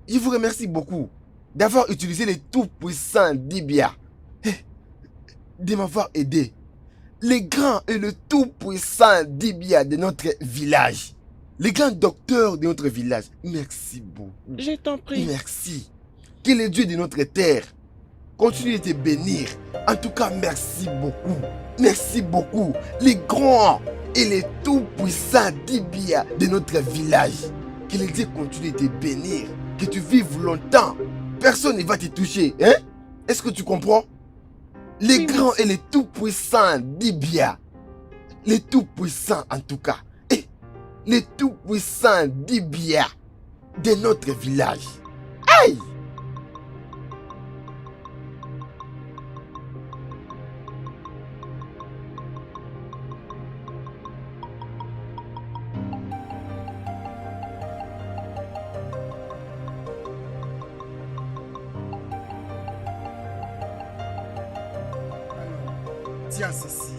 Speaker 3: je vous remercie beaucoup d'avoir utilisé les tout-puissants Dibia, de m'avoir aidé. Les grands et le tout-puissant Dibia de notre village. Les grands docteurs de notre village. Merci beaucoup.
Speaker 1: Je t'en prie.
Speaker 3: Merci. Que les dieux de notre terre continuent de te bénir. En tout cas, merci beaucoup. Merci beaucoup. Les grands et les tout-puissants Dibia de notre village. Que les dieux continuent de te bénir. Que tu vives longtemps. Personne ne va te toucher. Hein? Est-ce que tu comprends? Les grands et les tout-puissants Dibia. Les tout-puissants en tout cas. Et les tout-puissants Dibia de notre village. Aïe!
Speaker 11: Tiens ceci.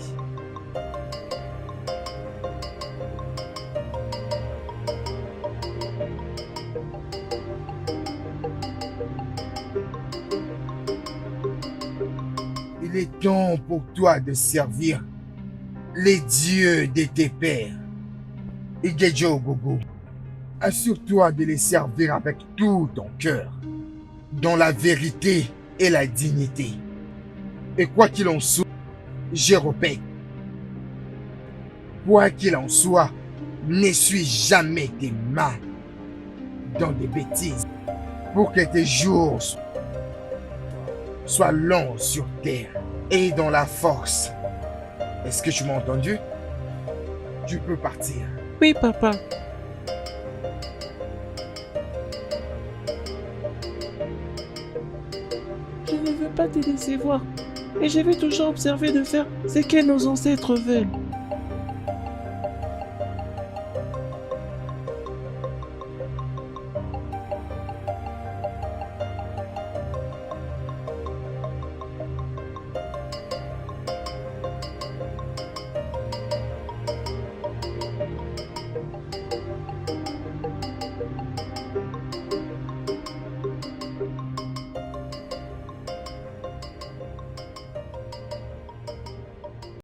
Speaker 11: Il est temps pour toi de servir les dieux de tes pères. Igejo Gogo, assure-toi de les servir avec tout ton cœur, dans la vérité et la dignité. Et quoi qu'il en soit, Jéropé, quoi qu'il en soit, n'essuie jamais tes mains dans des bêtises pour que tes jours soient longs sur terre et dans la force. Est-ce que tu m'as entendu? Tu peux partir.
Speaker 1: Oui, papa. Je ne veux pas te décevoir. Et je vais toujours observer de faire ce que nos ancêtres veulent.